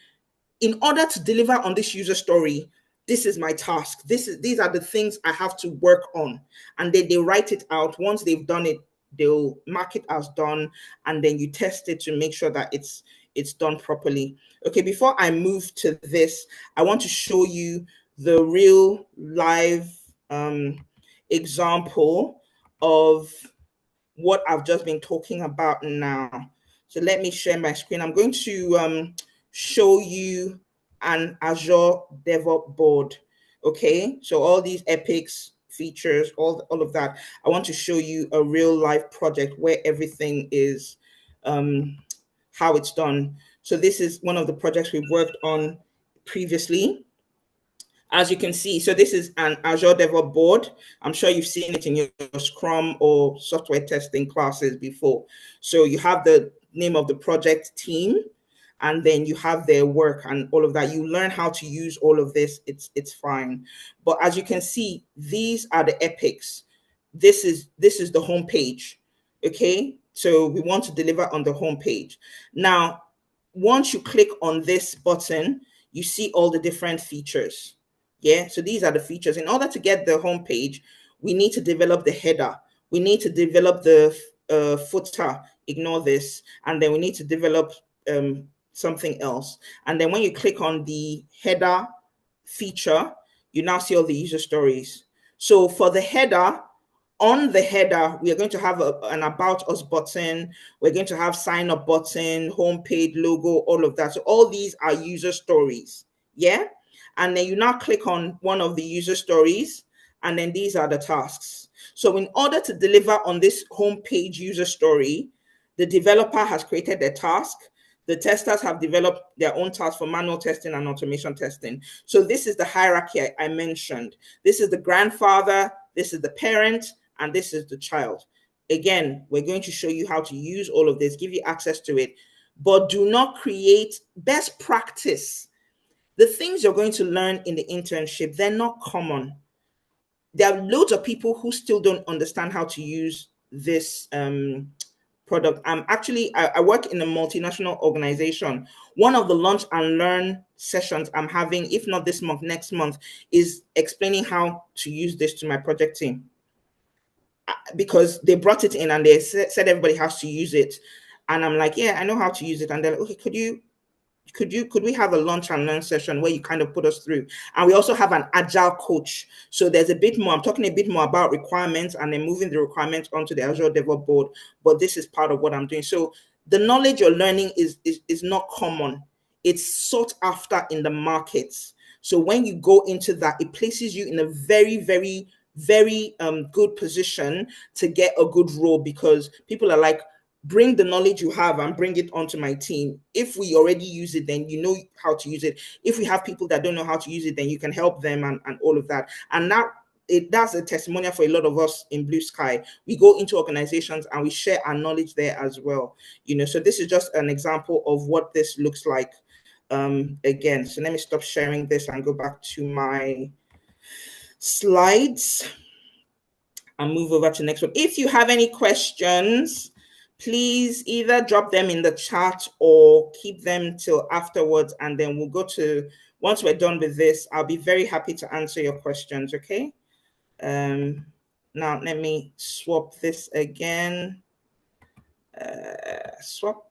in order to deliver on this user story, this is my task. These are the things I have to work on. And then they write it out. Once they've done it, they'll mark it as done, and then you test it to make sure that it's done properly. Okay, before I move to this, I want to show you the real live example of what I've just been talking about now. So let me share my screen. I'm going to show you an Azure DevOps board. Okay, so all these epics, features, all of that. I want to show you a real life project where everything is how it's done. So this is one of the projects we've worked on previously. As you can see, so this is an Azure DevOps board. I'm sure you've seen it in your Scrum or software testing classes before. So you have the name of the project team, and then you have their work and all of that. You learn how to use all of this. It's fine. But as you can see, these are the epics. This is the home page. Okay, so we want to deliver on the home page. Now, once you click on this button, you see all the different features. Yeah, so these are the features. In order to get the home page, we need to develop the header. We need to develop the footer. Ignore this. And then we need to develop something else. And then when you click on the header feature, you now see all the user stories. So for the header, on the header, we are going to have an About Us button. We're going to have sign up button, homepage, logo, all of that. So all these are user stories. Yeah. And then you now click on one of the user stories, and then these are the tasks. So in order to deliver on this homepage user story, the developer has created their task. The testers have developed their own tasks for manual testing and automation testing. So this is the hierarchy I mentioned. This is the grandfather, this is the parent, and this is the child. Again, we're going to show you how to use all of this, give you access to it, but do not create best practice. The things you're going to learn in the internship, they're not common. There are loads of people who still don't understand how to use this product. I work in a multinational organization. One of the launch and learn sessions I'm having, if not this month, next month, is explaining how to use this to my project team. Because they brought it in and they said everybody has to use it. And I'm like, yeah, I know how to use it. And they're like, okay, could we have a launch and learn session where you kind of put us through? And we also have an agile coach. So there's a bit more, I'm talking a bit more about requirements and then moving the requirements onto the Azure DevOps board, but this is part of what I'm doing. So the knowledge you're learning is not common. It's sought after in the markets. So when you go into that, it places you in a very, very, very good position to get a good role, because people are like, bring the knowledge you have and bring it onto my team. If we already use it, then you know how to use it. If we have people that don't know how to use it, then you can help them and all of that. And that's a testimonial for a lot of us in BlueSky. We go into organizations and we share our knowledge there as well. So this is just an example of what this looks like. Again, so let me stop sharing this and go back to my slides and move over to the next one. If you have any questions, please either drop them in the chat or keep them till afterwards, and then we'll go to, once we're done with this, I'll be very happy to answer your questions, okay? Now let me swap this again. Swap.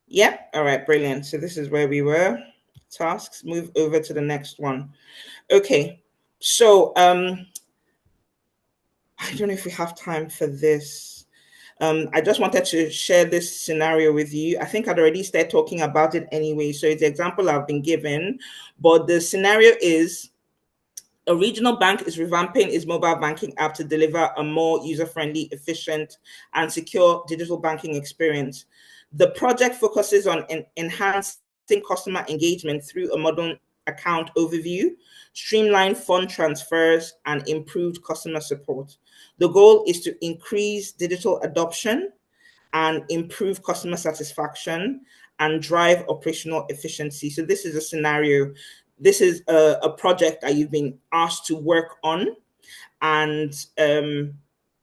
Yep, all right, brilliant. So this is where we were. Tasks, move over to the next one. Okay, so I don't know if we have time for this. I just wanted to share this scenario with you. I think I'd already started talking about it anyway, so it's the example I've been given. But the scenario is a regional bank is revamping its mobile banking app to deliver a more user-friendly, efficient, and secure digital banking experience. The project focuses on enhancing customer engagement through a modern account overview, streamlined fund transfers, and improved customer support. The goal is to increase digital adoption and improve customer satisfaction and drive operational efficiency. So this is a scenario. This is a project that you've been asked to work on. And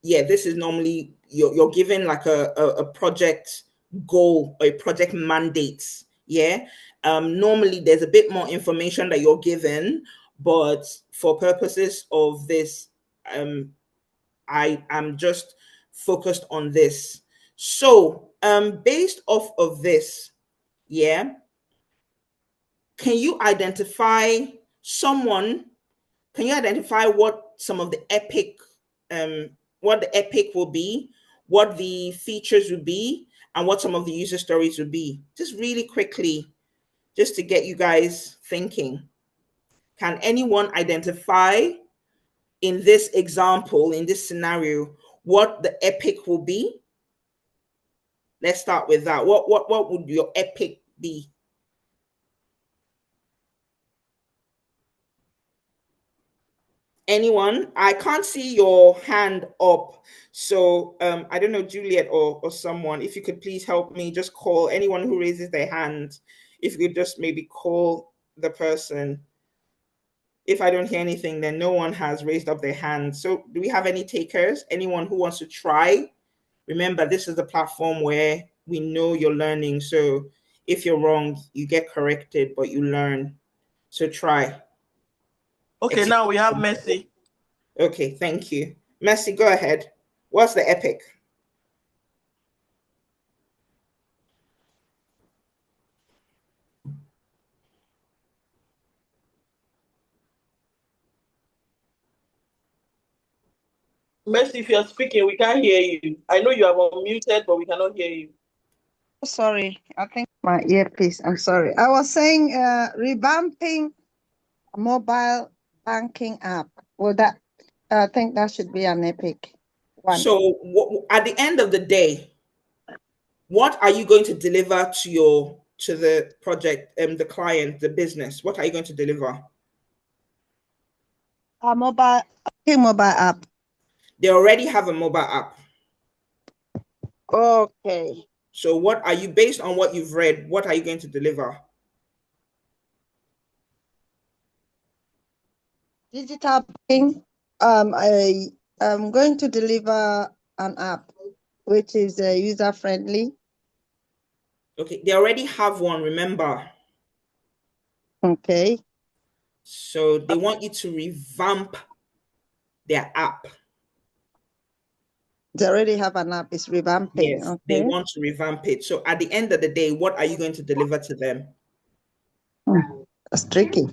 yeah, this is normally, you're given like a project goal or a project mandate. Yeah. Normally there's a bit more information that you're given, but for purposes of this, I am just focused on this. So based off of this, yeah, can you identify what some of the what the epic will be, what the features will be, and what some of the user stories will be? Just really quickly, just to get you guys thinking. Can anyone identify in this example, in this scenario, what the epic will be? Let's start with that. What would your epic be? Anyone? I can't see your hand up. So I don't know, Juliet or someone, if you could please help me, just call anyone who raises their hand. If you could just maybe call the person. If I don't hear anything, then no one has raised up their hand. So do we have any takers? Anyone who wants to try? Remember, this is the platform where we know you're learning. So if you're wrong, you get corrected, but you learn. So try. Okay, now we have Messi. Okay, thank you. Messi, go ahead. What's the epic? Messi, if you're speaking, we can't hear you. I know you are unmuted, but we cannot hear you. Sorry, I think my earpiece. I'm sorry. I was saying revamping a mobile banking app. Well, that I think that should be an epic one. So at the end of the day, what are you going to deliver to the project, the client, the business? What are you going to deliver? A mobile app. They already have a mobile app. Okay. So what are you, based on what you've read, what are you going to deliver? Digital banking. I'm going to deliver an app which is user friendly. Okay, they already have one, remember. Okay. So they want you to revamp their app. They already have an app, it's revamping. Yes, okay. They want to revamp it. So at the end of the day, what are you going to deliver to them? That's tricky.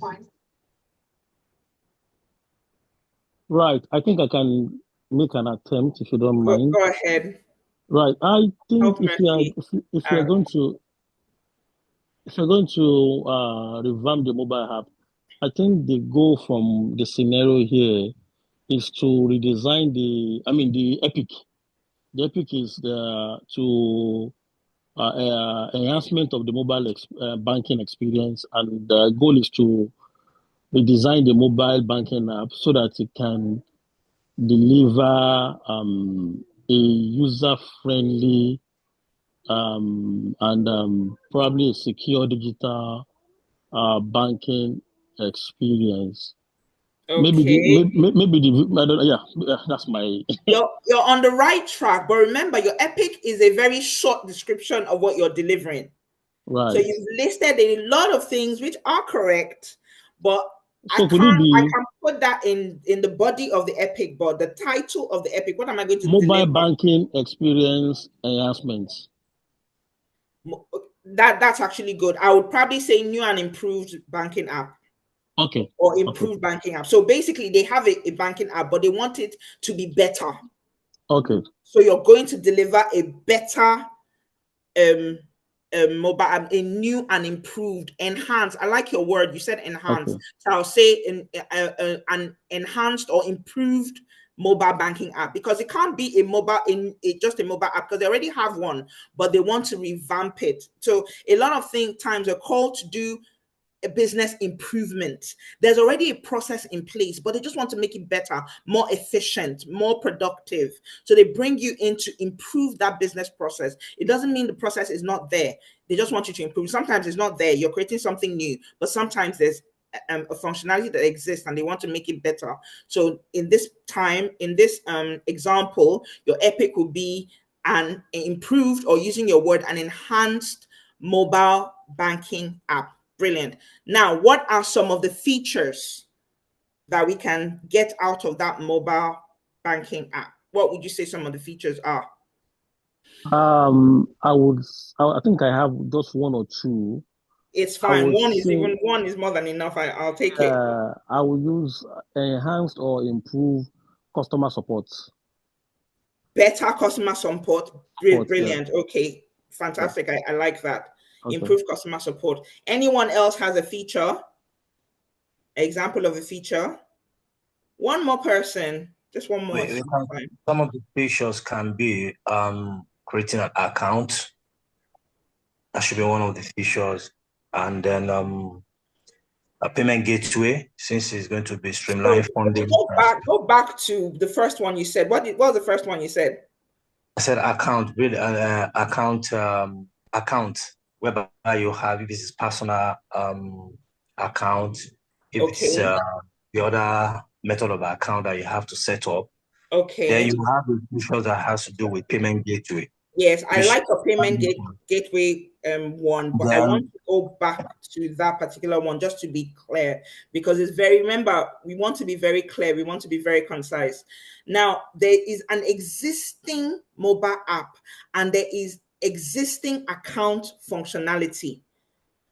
Right. I think I can make an attempt if you don't mind. Go ahead. Right. I think if you're going to revamp the mobile app, I think the goal from the scenario here is to redesign the epic. The epic is to enhancement of the mobile banking experience, and the goal is to redesign the mobile banking app so that it can deliver a user-friendly and probably a secure digital banking experience. Okay. That's my. You're on the right track, but remember, your epic is a very short description of what you're delivering. Right. So you've listed a lot of things which are correct, but so I can put that in the body of the epic, but the title of the epic, what am I going to mobile deliver? Banking experience enhancements. That's actually good. I would probably say new and improved banking app. Okay. Or improved banking app. So basically, they have a banking app, but they want it to be better. Okay. So you're going to deliver a better mobile app, a new and improved, enhanced. I like your word. You said enhanced. Okay. So I'll say an enhanced or improved mobile banking app, because it can't be just a mobile app, because they already have one, but they want to revamp it. So a lot of times are called to do a business improvement. There's already a process in place, but they just want to make it better, more efficient, more productive. So they bring you in to improve that business process. It doesn't mean the process is not there. They just want you to improve. Sometimes it's not there. You're creating something new, but sometimes there's a functionality that exists and they want to make it better. So in this example, your epic will be an improved, or using your word, an enhanced mobile banking app. Brilliant. Now, what are some of the features that we can get out of that mobile banking app? What would you say some of the features are? I think I have just one or two. It's fine. One is more than enough. I'll take it. I will use enhanced or improved customer support. Better customer support. Brilliant. Yeah. Okay. Fantastic. Yeah. I like that. Okay. Improved customer support. Anyone else has a feature? Example of a feature? One more person. Just one more. Some of the features can be creating an account. That should be one of the features. And then a payment gateway, since it's going to be streamlined funding. Go back to the first one you said. What was the first one you said? I said account, really, account, whereby you have, if this is personal account, if it's the other method of account that you have to set up. Okay. Then you have the features that has to do with payment gateway. Yes, I like a payment gateway one, but I want to go back to that particular one just to be clear, because it's remember, we want to be very clear, we want to be very concise. Now, there is an existing mobile app and there is existing account functionality.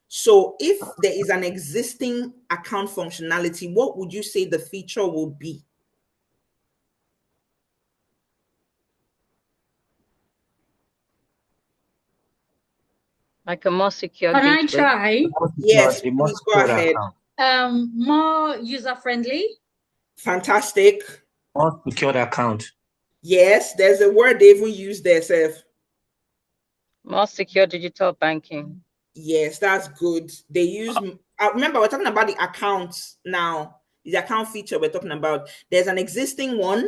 So if there is an existing account functionality, what would you say the feature will be? Like a more secure gateway. Can I try? Yes, please go ahead. More user-friendly. Fantastic. More secured account. Yes, there's a word they even use there, Seth. More secure digital banking. Yes, that's good. They use, remember, we're talking about the accounts now. The account feature we're talking about. There's an existing one,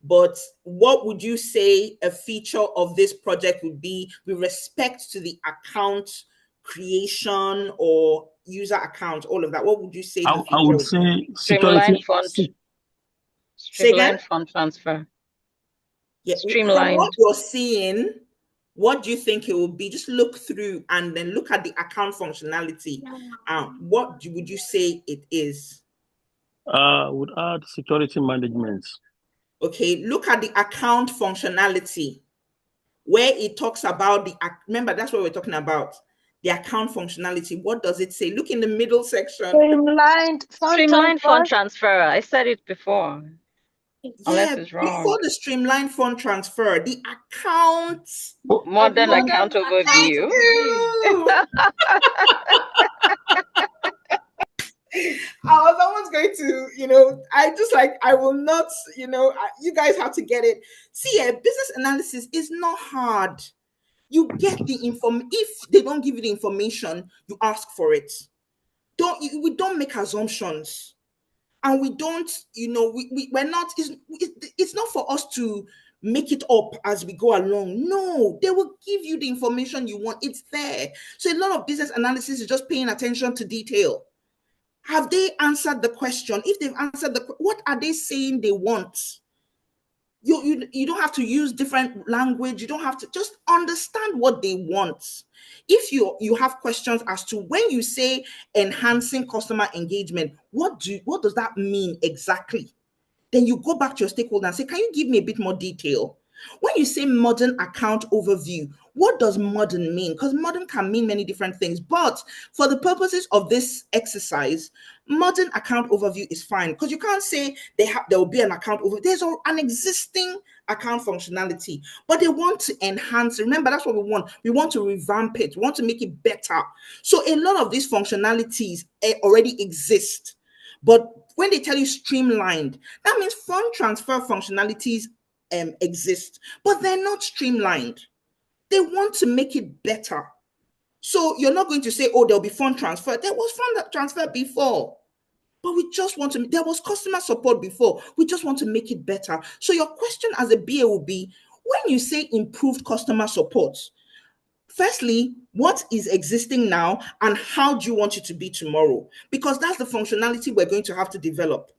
but what would you say a feature of this project would be with respect to the account creation or user account, all of that? What would you say? I would say streamlined fund transfer. Yeah, streamlined. From what you're seeing, what do you think it will be? Just look through and then look at the account functionality. What would you say it is? Would add security management. Okay, look at the account functionality where it talks about remember, that's what we're talking about. The account functionality. What does it say? Look in the middle section. Streamlined fund transfer. I said it before. Unless it's wrong. Before the streamlined fund transfer, the account. Modern account overview. Someone's going to, I will not, you guys have to get it. See, business analysis is not hard. You get the information. If they don't give you the information, you ask for it. We don't make assumptions. And we don't, we're not, it's not for us to make it up as we go along. No, they will give you the information you want. It's there. So a lot of business analysis is just paying attention to detail. Have they answered the question? If they've answered what are they saying they want? You don't have to use different language. You don't have to, just understand what they want. If you have questions as to when you say enhancing customer engagement, what does that mean exactly? Then you go back to your stakeholder and say, can you give me a bit more detail? When you say modern account overview, what does modern mean? Because modern can mean many different things, but for the purposes of this exercise, modern account overview is fine, because you can't say there will be an account overview. There's an existing account functionality, but they want to enhance. Remember, that's what we want. We want to revamp it. We want to make it better. So a lot of these functionalities already exist, but when they tell you streamlined, that means fund transfer functionalities exist, but they're not streamlined. They want to make it better. So you're not going to say, oh, there'll be fund transfer. There was fund transfer before, but we just want to, there was customer support before. We just want to make it better. So your question as a BA will be, when you say improved customer support, firstly, what is existing now and how do you want it to be tomorrow? Because that's the functionality we're going to have to develop.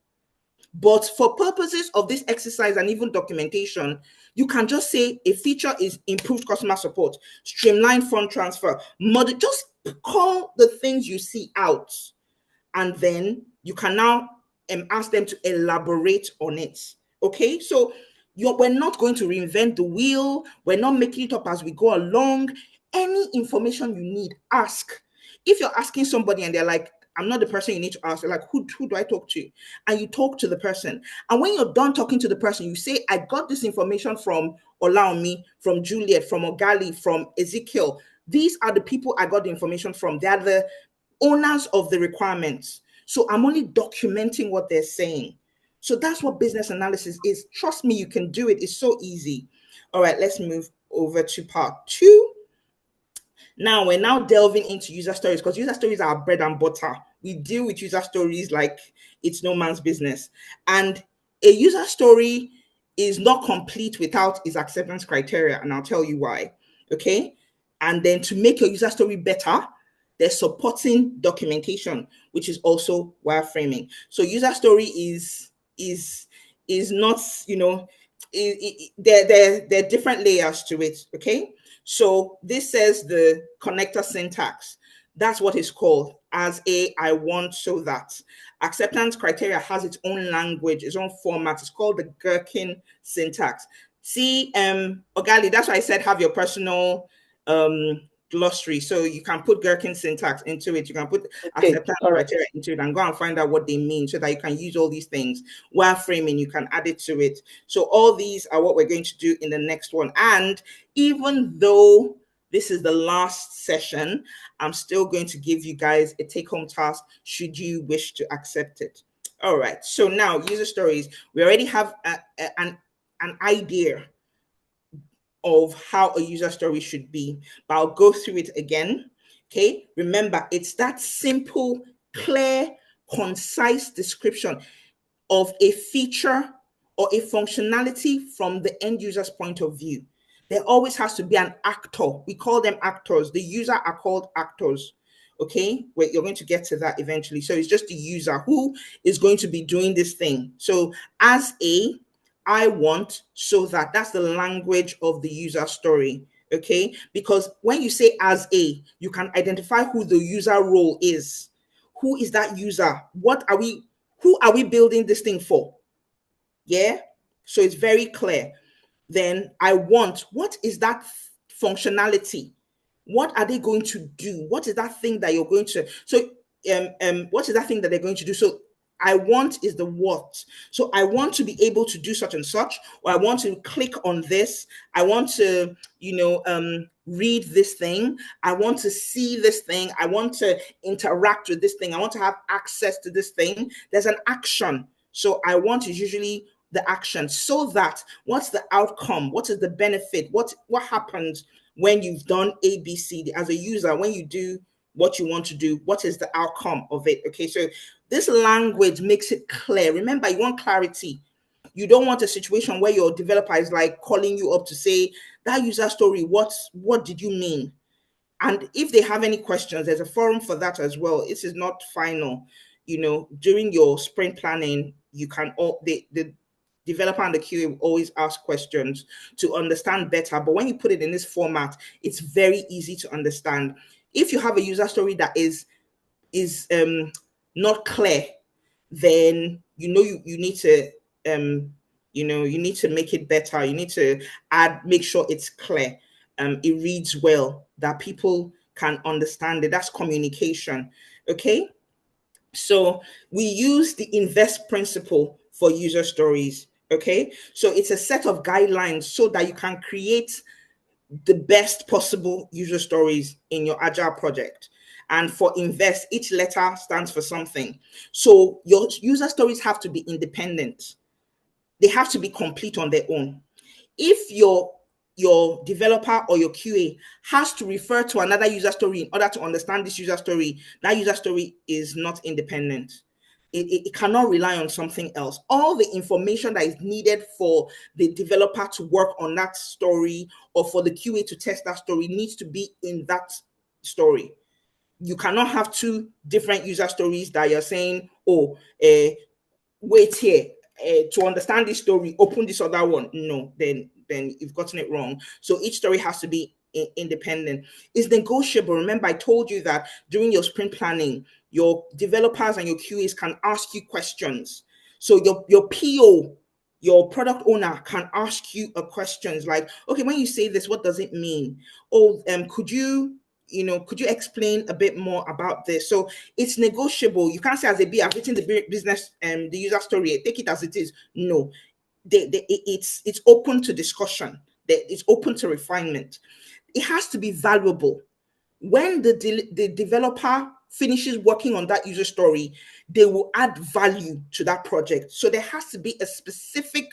But for purposes of this exercise and even documentation, you can just say a feature is improved customer support, streamlined fund transfer, just call the things you see out. And then you can now ask them to elaborate on it. Okay, so we're not going to reinvent the wheel. We're not making it up as we go along. Any information you need, ask. If you're asking somebody and they're like, I'm not the person you need to ask. They're like, who do I talk to? And you talk to the person. And when you're done talking to the person, you say, I got this information from Olaomi, from Juliet, from Ogali, from Ezekiel. These are the people I got the information from. They are the owners of the requirements. So I'm only documenting what they're saying. So that's what business analysis is. Trust me, you can do it. It's so easy. All right, let's move over to part 2. Now we're now delving into user stories, because user stories are our bread and butter. We deal with user stories like it's no man's business. And a user story is not complete without its acceptance criteria. And I'll tell you why. Okay. And then to make your user story better, there's supporting documentation, which is also wireframing. So user story is not, you know, there are different layers to it. Okay. So this says the connector syntax. That's what it's called. As I want, so that. Acceptance criteria has its own language, its own format. It's called the Gherkin syntax. See, Ogali, that's why I said have your personal glossary. So you can put Gherkin syntax into it. You can put acceptance criteria into it and go and find out what they mean so that you can use all these things. Wireframing, you can add it to it. So all these are what we're going to do in the next one. And even though this is the last session, I'm still going to give you guys a take-home task should you wish to accept it. All right. So now user stories, we already have an idea of how a user story should be, but I'll go through it again. Okay, remember, it's that simple, clear, concise description of a feature or a functionality from the end user's point of view. There always has to be an actor. We call them actors. The user are called actors. Okay, wait, you're going to get to that eventually. So it's just the user who is going to be doing this thing. So as I want, so that, that's the language of the user story. Okay, because when you say as you can identify who the user role is. Who is that user? Who are we building this thing for? Yeah, so it's very clear. Then I want, what is that functionality? What are they going to do? What is that thing that you're going to, so what is that thing that they're going to do? So I want is the what. So I want to be able to do such and such, or I want to click on this. I want to, read this thing. I want to see this thing. I want to interact with this thing. I want to have access to this thing. There's an action. So I want is usually the action. So that, what's the outcome? What is the benefit? What happens when you've done A, B, C as a user? When you do what you want to do, what is the outcome of it? Okay, so this language makes it clear. Remember, you want clarity. You don't want a situation where your developer is like calling you up to say, that user story, what did you mean? And if they have any questions, there's a forum for that as well. This is not final. During your sprint planning, you can the developer and the QA will always ask questions to understand better. But when you put it in this format, it's very easy to understand. If you have a user story that is not clear, then you need to you need to make it better. You need to make sure it's clear. it reads well, that people can understand it. That's communication. Okay. So we use the INVEST principle for user stories. Okay. So it's a set of guidelines so that you can create the best possible user stories in your agile project. And for INVEST, each letter stands for something. So your user stories have to be independent. They have to be complete on their own. If your developer or your QA has to refer to another user story in order to understand this user story, that user story is not independent. It cannot rely on something else. All the information that is needed for the developer to work on that story or for the QA to test that story needs to be in that story. You cannot have two different user stories that you're saying, oh, wait here, to understand this story, open this other one. No, then you've gotten it wrong. So each story has to be independent. It's negotiable. Remember, I told you that during your sprint planning, your developers and your QAs can ask you questions. So your PO, your product owner, can ask you questions like, okay, when you say this, what does it mean? Oh, could you explain a bit more about this? So it's negotiable. You can't say as a B, I've written the business and the user story, take it as it is. No, it's open to discussion. It's open to refinement. It has to be valuable. When the developer finishes working on that user story, they will add value to that project. So there has to be a specific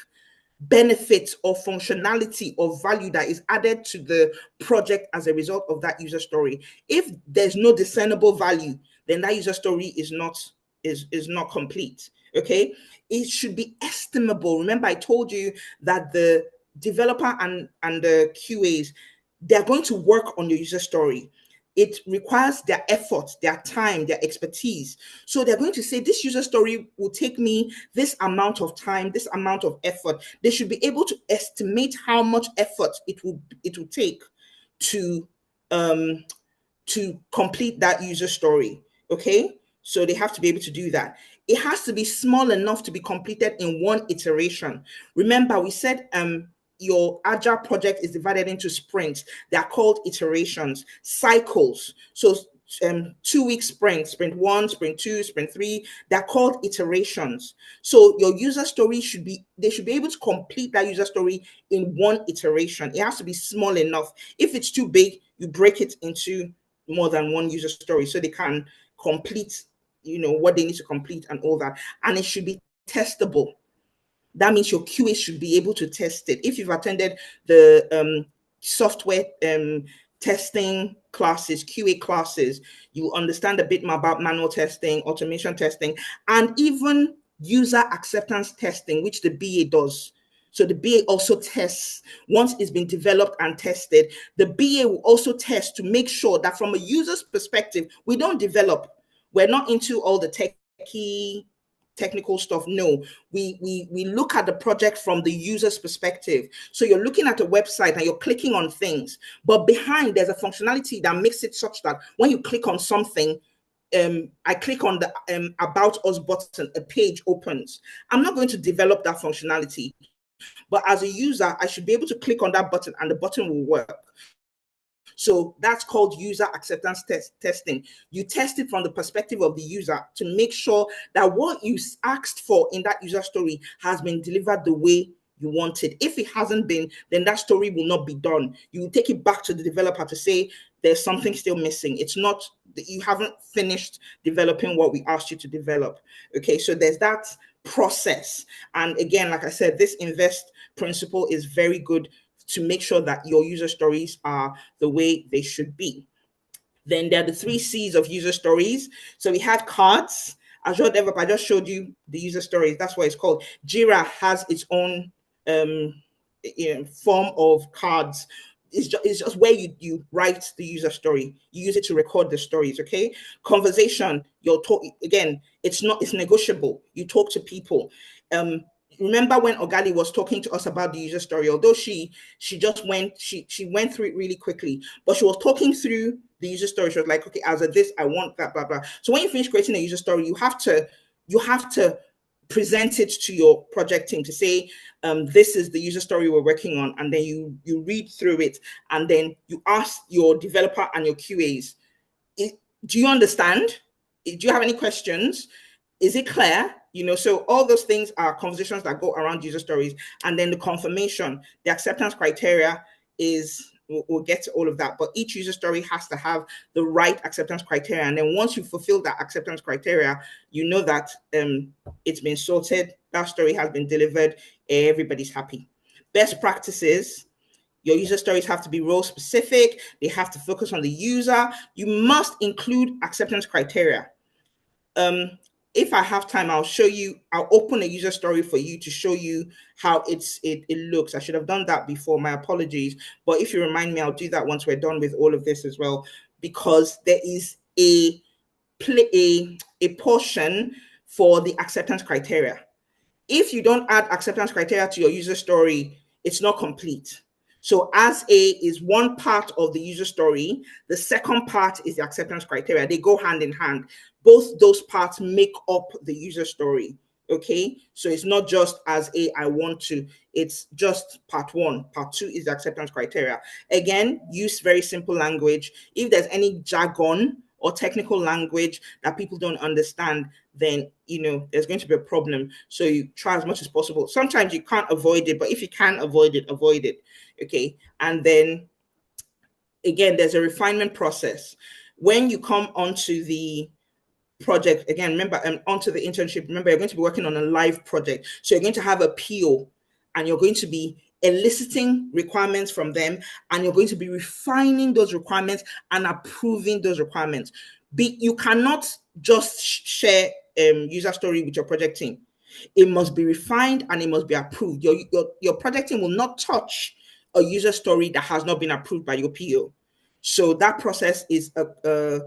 benefit or functionality or value that is added to the project as a result of that user story. If there's no discernible value, then that user story is not complete. Okay, it should be estimable. Remember, I told you that the developer and the QAs, they're going to work on your user story. It requires their effort, their time, their expertise. So they're going to say, this user story will take me this amount of time, this amount of effort. They should be able to estimate how much effort it will take to complete that user story. Okay, so they have to be able to do that. It has to be small enough to be completed in one iteration. Remember, we said your agile project is divided into sprints. They are called iterations, cycles. So 2-week sprint, sprint 1, sprint 2, sprint 3, they're called iterations. So your user story they should be able to complete that user story in one iteration. It has to be small enough. If it's too big, you break it into more than one user story so they can complete, what they need to complete and all that. And it should be testable. That means your QA should be able to test it. If you've attended the software testing classes, QA classes, you understand a bit more about manual testing, automation testing, and even user acceptance testing, which the BA does. So the BA also tests. Once it's been developed and tested, the BA will also test to make sure that from a user's perspective, we don't develop. We're not into all the technical stuff. No, we look at the project from the user's perspective. So you're looking at a website and you're clicking on things, but behind there's a functionality that makes it such that when you click on something, I click on the About Us button, a page opens. I'm not going to develop that functionality, but as a user, I should be able to click on that button and the button will work. So that's called user acceptance testing. You test it from the perspective of the user to make sure that what you asked for in that user story has been delivered the way you wanted. If it hasn't been, then that story will not be done. You will take it back to the developer to say, there's something still missing. It's not that you haven't finished developing what we asked you to develop. Okay, so there's that process. And again, like I said, this INVEST principle is very good to make sure that your user stories are the way they should be. Then there are the 3 C's of user stories. So we have cards. Azure DevOps, I just showed you the user stories. That's what it's called. Jira has its own form of cards. It's just where you write the user story. You use it to record the stories, okay? Conversation, again, it's negotiable. You talk to people. Remember when Ogali was talking to us about the user story, although she went through it really quickly, but she was talking through the user story. She was like, okay, as of this, I want that, blah, blah. So when you finish creating a user story, you have to present it to your project team to say, this is the user story we're working on, and then you read through it, and then you ask your developer and your QAs, do you understand? Do you have any questions? Is it clear? You know, so all those things are conversations that go around user stories. And then the confirmation, the acceptance criteria is, we'll get to all of that, but each user story has to have the right acceptance criteria. And then once you fulfill that acceptance criteria, you know that it's been sorted, that story has been delivered, everybody's happy. Best practices: your user stories have to be role specific. They have to focus on the user. You must include acceptance criteria. If I have time, I'll show you, I'll open a user story for you to show you how it looks. I should have done that before, my apologies. But if you remind me, I'll do that once we're done with all of this as well, because there is a portion for the acceptance criteria. If you don't add acceptance criteria to your user story, it's not complete. So as A is one part of the user story, the second part is the acceptance criteria. They go hand in hand. Both those parts make up the user story, okay? So it's not just as A, I want to, it's just part one. Part two is the acceptance criteria. Again, use very simple language. If there's any jargon or technical language that people don't understand, then, you know, there's going to be a problem. So you try as much as possible. Sometimes you can't avoid it, but if you can avoid it, avoid it. Okay. And then again, there's a refinement process. When you come onto the project, again, remember, onto the internship, remember, you're going to be working on a live project. So you're going to have a PO, and you're going to be eliciting requirements from them, and you're going to be refining those requirements and approving those requirements. You cannot just share user story with your project team. It must be refined and it must be approved. Your project team will not touch a user story that has not been approved by your PO. So that process is a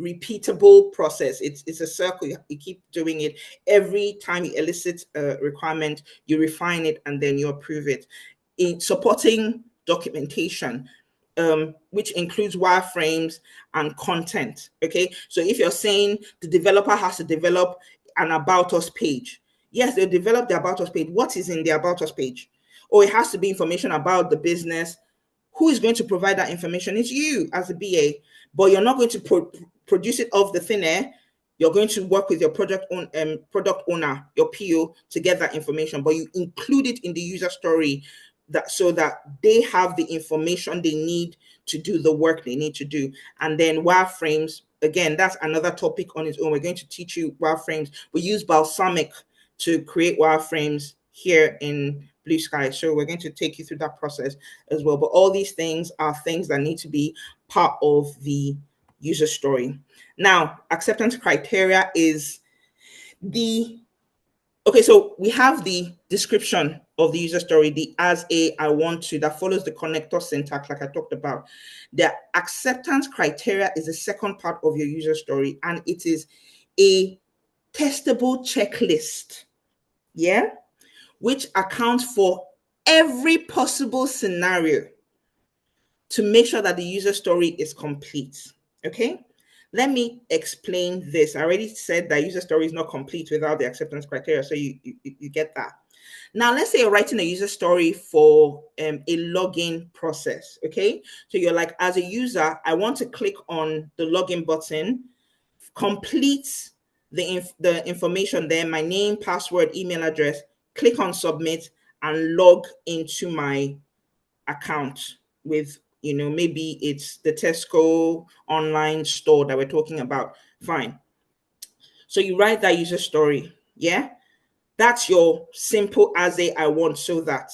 repeatable process. It's a circle. You keep doing it. Every time you elicit a requirement, you refine it, and then you approve it. In supporting documentation, which includes wireframes and content. Okay, so if you're saying the developer has to develop an About Us page, yes, they'll develop the About Us page. What is in the About Us page? Or it has to be information about the business. Who is going to provide that information? It's you as a BA, but you're not going to produce it off the thin air. You're going to work with your product owner, your PO, to get that information, but you include it in the user story so that they have the information they need to do the work they need to do. And then wireframes, again, that's another topic on its own. We're going to teach you wireframes. We use Balsamic to create wireframes here in BlueSky. So we're going to take you through that process as well. But all these things are things that need to be part of the user story. Now, acceptance criteria is okay, so we have the description of the user story, the as a, I want to, that follows the connector syntax like I talked about. The acceptance criteria is the second part of your user story, and it is a testable checklist, yeah, which accounts for every possible scenario to make sure that the user story is complete, okay? Let me explain this. I already said that user story is not complete without the acceptance criteria, so you get that. Now, let's say you're writing a user story for a login process, okay? So you're like, as a user, I want to click on the login button, complete the information there, my name, password, email address, click on submit, and log into my account with, you know, maybe it's the Tesco online store that we're talking about. Fine. So you write that user story. Yeah. That's your simple as a I want so that.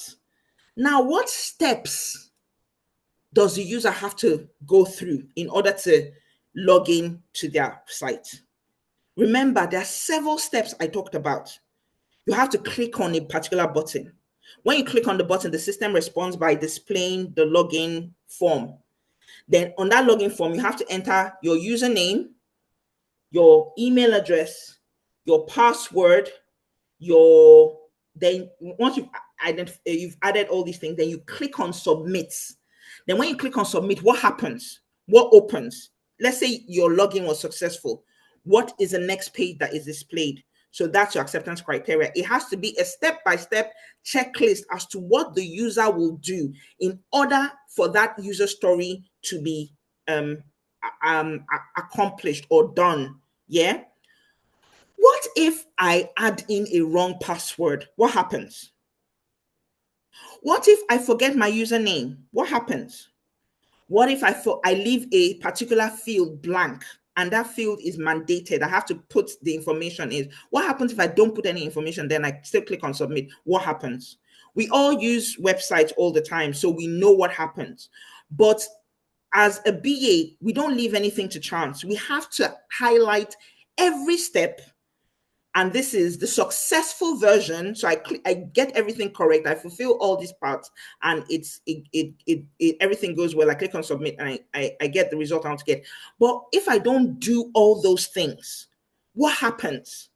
Now, what steps does the user have to go through in order to log in to their site? Remember, there are several steps I talked about. You have to click on a particular button. When you click on the button, the system responds by displaying the login form. Then on that login form, you have to enter your username, your email address, your password, then once you've added all these things, then you click on submit. Then when you click on submit, what happens? What opens? Let's say your login was successful. What is the next page that is displayed? So that's your acceptance criteria. It has to be a step-by-step checklist as to what the user will do in order for that user story to be accomplished or done. Yeah. What if I add in a wrong password? What happens? What if I forget my username? What happens? What if I leave a particular field blank and that field is mandated? I have to put the information in. What happens if I don't put any information, then I still click on submit? What happens? We all use websites all the time, so we know what happens. But as a BA, we don't leave anything to chance. We have to highlight every step. And this is the successful version. So I get everything correct. I fulfill all these parts, and everything goes well. I click on submit, and I get the result I want to get. But if I don't do all those things, what happens?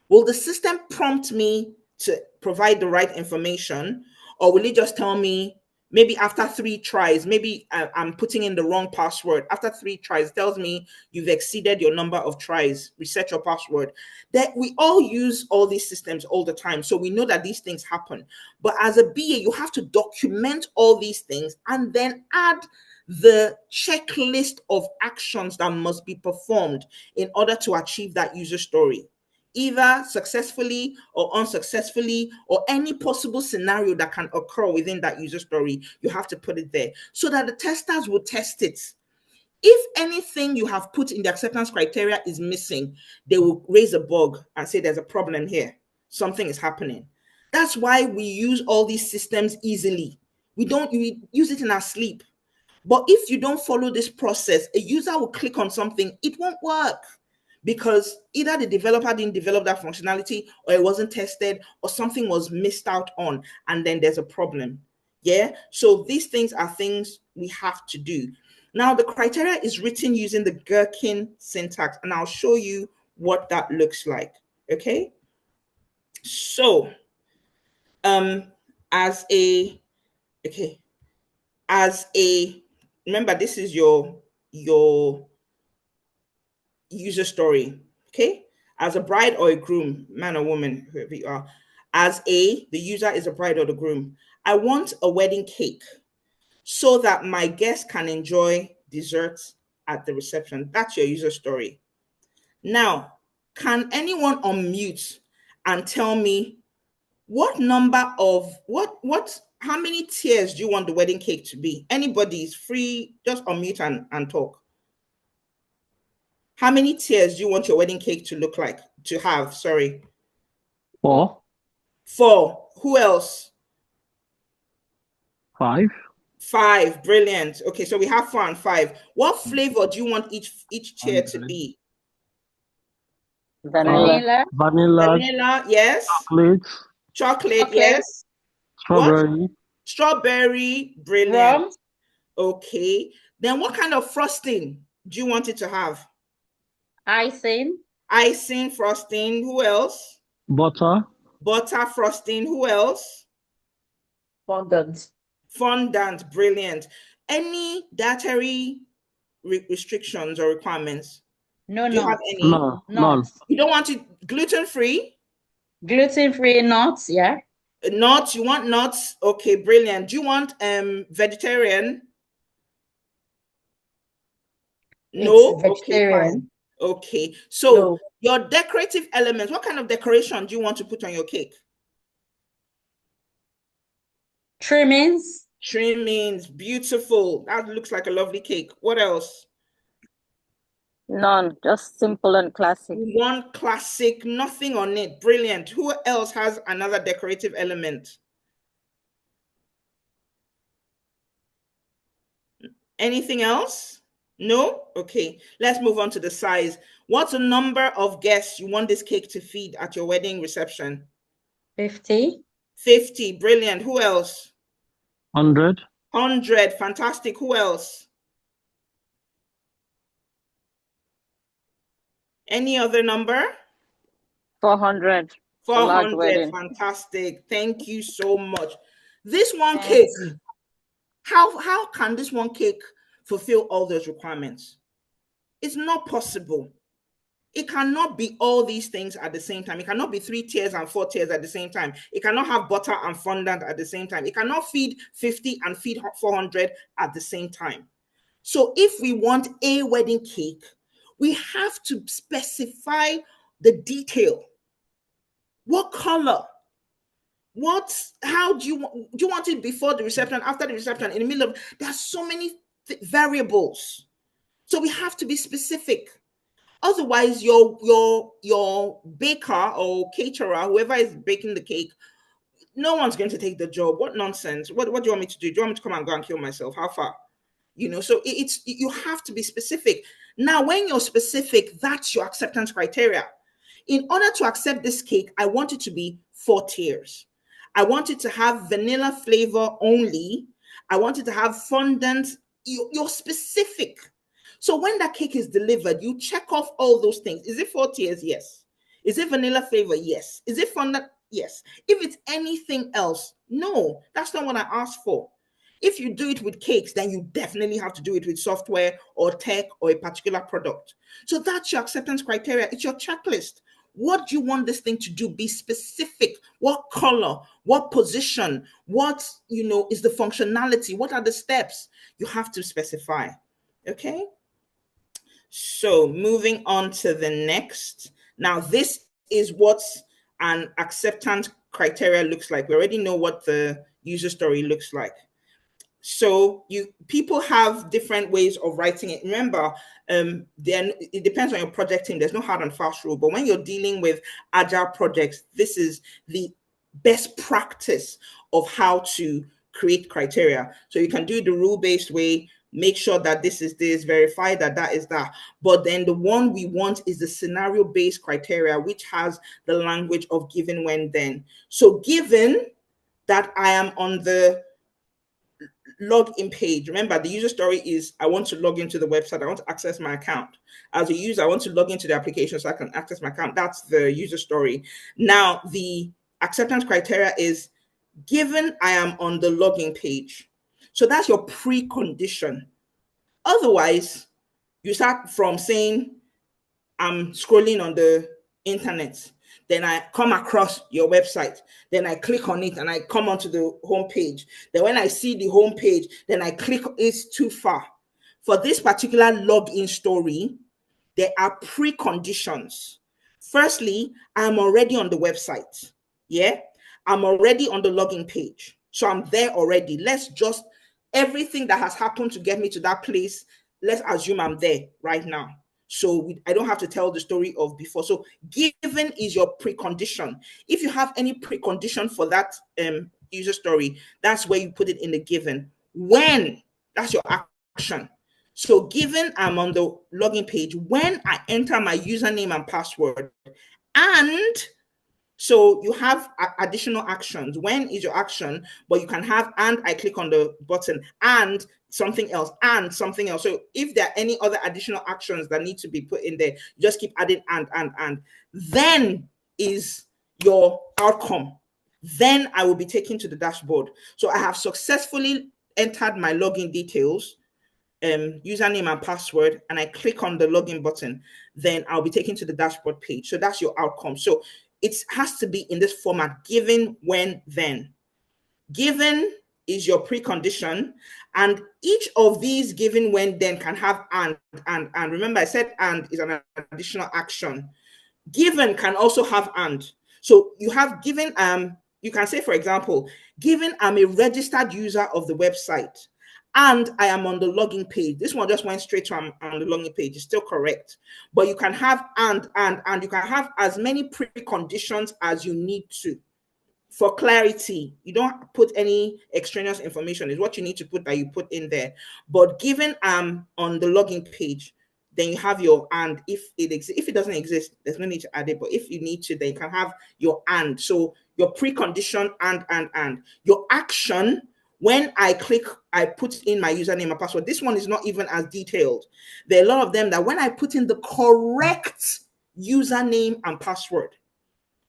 Will the system prompt me to provide the right information, or will it just tell me, maybe after 3 tries, maybe I'm putting in the wrong password. After 3 tries, it tells me you've exceeded your number of tries, reset your password. That we all use all these systems all the time. So we know that these things happen. But as a BA, you have to document all these things and then add the checklist of actions that must be performed in order to achieve that user story, either successfully or unsuccessfully, or any possible scenario that can occur within that user story. You have to put it there so that the testers will test it. If anything you have put in the acceptance criteria is missing, they will raise a bug and say there's a problem here. Something is happening. That's why we use all these systems easily. We use it in our sleep. But if you don't follow this process, a user will click on something, it won't work, because either the developer didn't develop that functionality, or it wasn't tested, or something was missed out on, and then there's a problem. Yeah. So these things are things we have to do. Now, the criteria is written using the Gherkin syntax, and I'll show you what that looks like. Okay. So, remember, this is your user story. Okay. As a bride or a groom, man or woman, whoever you are, the user is a bride or the groom. I want a wedding cake so that my guests can enjoy desserts at the reception. That's your user story. Now, can anyone unmute and tell me what number of, how many tiers do you want the wedding cake to be? Anybody is free, just unmute and talk. How many tiers do you want your wedding cake to look like, to have? Sorry. 4. 4. Who else? 5. 5. Brilliant. Okay, so we have 4 and 5. What flavor do you want each tier to be? Vanilla. Vanilla, yes. Chocolate, yes. Strawberry. What? Strawberry, brilliant. Rum. Okay. Then what kind of frosting do you want it to have? Icing, frosting. Who else? Butter. Butter, frosting. Who else? Fondant, brilliant. Any dietary restrictions or requirements? No, do you have any? No, none. You don't want it gluten-free? Gluten-free nuts, yeah. Nuts, you want nuts? Okay, brilliant. Do you want vegetarian? No, it's vegetarian. Okay, so your decorative elements, what kind of decoration do you want to put on your cake? Trimmings, beautiful. That looks like a lovely cake. What else? None, just simple and classic. One classic, nothing on it. Brilliant. Who else has another decorative element? Anything else? No? Okay, let's move on to the size. What's the number of guests you want this cake to feed at your wedding reception? 50. 50, brilliant. Who else? 100. 100, fantastic. Who else? Any other number? 400. 400, fantastic. Thank you so much. This one cake, how can this one cake fulfill all those requirements? It's not possible. It cannot be all these things at the same time. It cannot be 3 tiers and 4 tiers at the same time. It cannot have butter and fondant at the same time. It cannot feed 50 and feed 400 at the same time. So if we want a wedding cake, we have to specify the detail. What color? How do you want it before the reception, after the reception, in the middle of? There are so many variables. So we have to be specific. Otherwise, your baker or caterer, whoever is baking the cake, no one's going to take the job. What nonsense. What do you want me to do? Do you want me to come and go and kill myself? How far? So you have to be specific. Now, when you're specific, that's your acceptance criteria. In order to accept this cake, I want it to be 4 tiers. I want it to have vanilla flavor only. I want it to have fondant. You're specific. So when that cake is delivered, you check off all those things. Is it 4 tiers? Yes. Is it vanilla flavor? Yes. Is it fondant? Yes. If it's anything else, no, that's not what I asked for. If you do it with cakes, then you definitely have to do it with software or tech or a particular product. So that's your acceptance criteria. It's your checklist. What do you want this thing to do? Be specific. What color? What position? What, is the functionality? What are the steps? You have to specify. Okay? So moving on to the next. Now, this is what an acceptance criteria looks like. We already know what the user story looks like. So people have different ways of writing it. Remember, then it depends on your project team. There's no hard and fast rule. But when you're dealing with agile projects, this is the best practice of how to create criteria. So you can do the rule-based way, make sure that this is this, verify that that is that. But then the one we want is the scenario-based criteria, which has the language of given, when, then. So given that I am on the login page. Remember, the user story is I want to log into the website. I want to access my account. As a user, I want to log into the application so I can access my account. That's the user story. Now, the acceptance criteria is given I am on the login page. So that's your precondition. Otherwise, you start from saying, I'm scrolling on the internet. Then I come across your website. Then I click on it and I come onto the home page. Then when I see the home page, then I click, it's too far. For this particular login story, there are preconditions. Firstly, I'm already on the website. Yeah, I'm already on the login page. So I'm there already. Everything that has happened to get me to that place, let's assume I'm there right now. So I don't have to tell the story of before. So given is your precondition. If you have any precondition for that user story, that's where you put it in the given. When, that's your action. So given I'm on the login page, when I enter my username and password, and so you have additional actions. When is your action? But you can have, and I click on the button, and something else, and something else. So if there are any other additional actions that need to be put in there, you just keep adding and. Then is your outcome. Then I will be taken to the dashboard. So I have successfully entered my login details, username and password, and I click on the login button. Then I'll be taken to the dashboard page. So that's your outcome. So it has to be in this format: given, when, then. Given is your precondition, and each of these given, when, then can have and. Remember, I said and is an additional action. Given can also have and. So you have given, you can say, for example, given I'm a registered user of the website and I am on the login page. This one just went straight to I'm on the login page. It's still correct. But you can have and you can have as many preconditions as you need to. For clarity, you don't put any extraneous information. It's what you need to put that you put in there. But given I'm on the login page, then you have your and. If it doesn't exist, there's no need to add it. But if you need to, then you can have your and. So your precondition and. Your action, when I click, I put in my username and password. This one is not even as detailed. There are a lot of them that when I put in the correct username and password,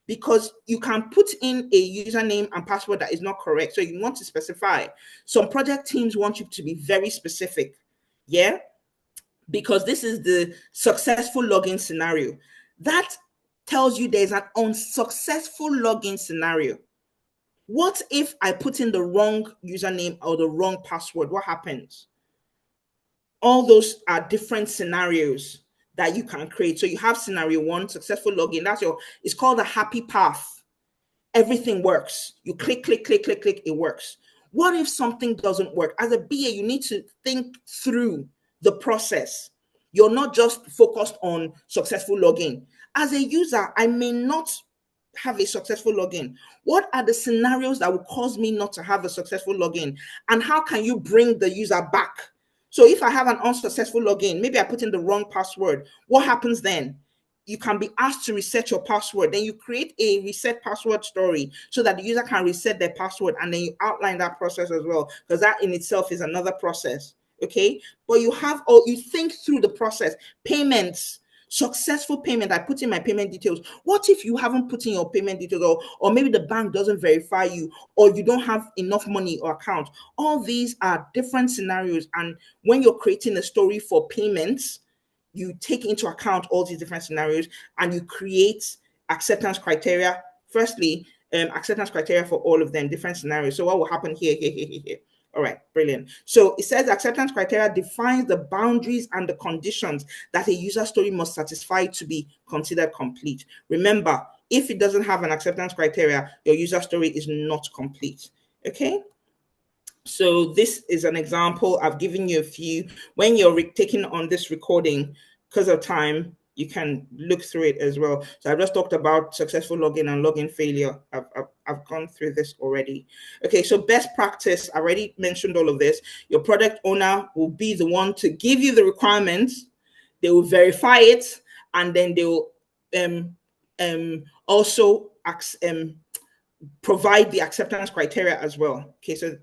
because you can put in a username and password that is not correct. So you want to specify. Some project teams want you to be very specific. Yeah. because this is the successful login scenario. That tells you there's an unsuccessful login scenario. What if I put in the wrong username or the wrong password? What happens? All those are different scenarios that you can create. So you have scenario one, successful login. It's called a happy path. Everything works. You click, click, click, click, click, it works. What if something doesn't work? As a BA, you need to think through the process. You're not just focused on successful login. As a user, I may not have a successful login. What are the scenarios that will cause me not to have a successful login? And how can you bring the user back? So if I have an unsuccessful login, maybe I put in the wrong password, what happens then? You can be asked to reset your password. Then you create a reset password story so that the user can reset their password, and then you outline that process as well, because that in itself is another process. Okay, but you think through the process. Payments, successful payment, I put in my payment details. What if you haven't put in your payment details, or maybe the bank doesn't verify you, or you don't have enough money or account? All these are different scenarios, and when you're creating a story for payments, you take into account all these different scenarios, and you create acceptance criteria. Firstly, acceptance criteria for all of them, different scenarios. So what will happen here? All right, brilliant. So it says acceptance criteria defines the boundaries and the conditions that a user story must satisfy to be considered complete. Remember, if it doesn't have an acceptance criteria, your user story is not complete. Okay. So this is an example. I've given you a few. When you're taking on this recording, because of time, you can look through it as well. So I just talked about successful login and login failure. I've gone through this already. Okay, so best practice, I already mentioned all of this. Your product owner will be the one to give you the requirements. They will verify it, and then they will also provide the acceptance criteria as well. Okay, so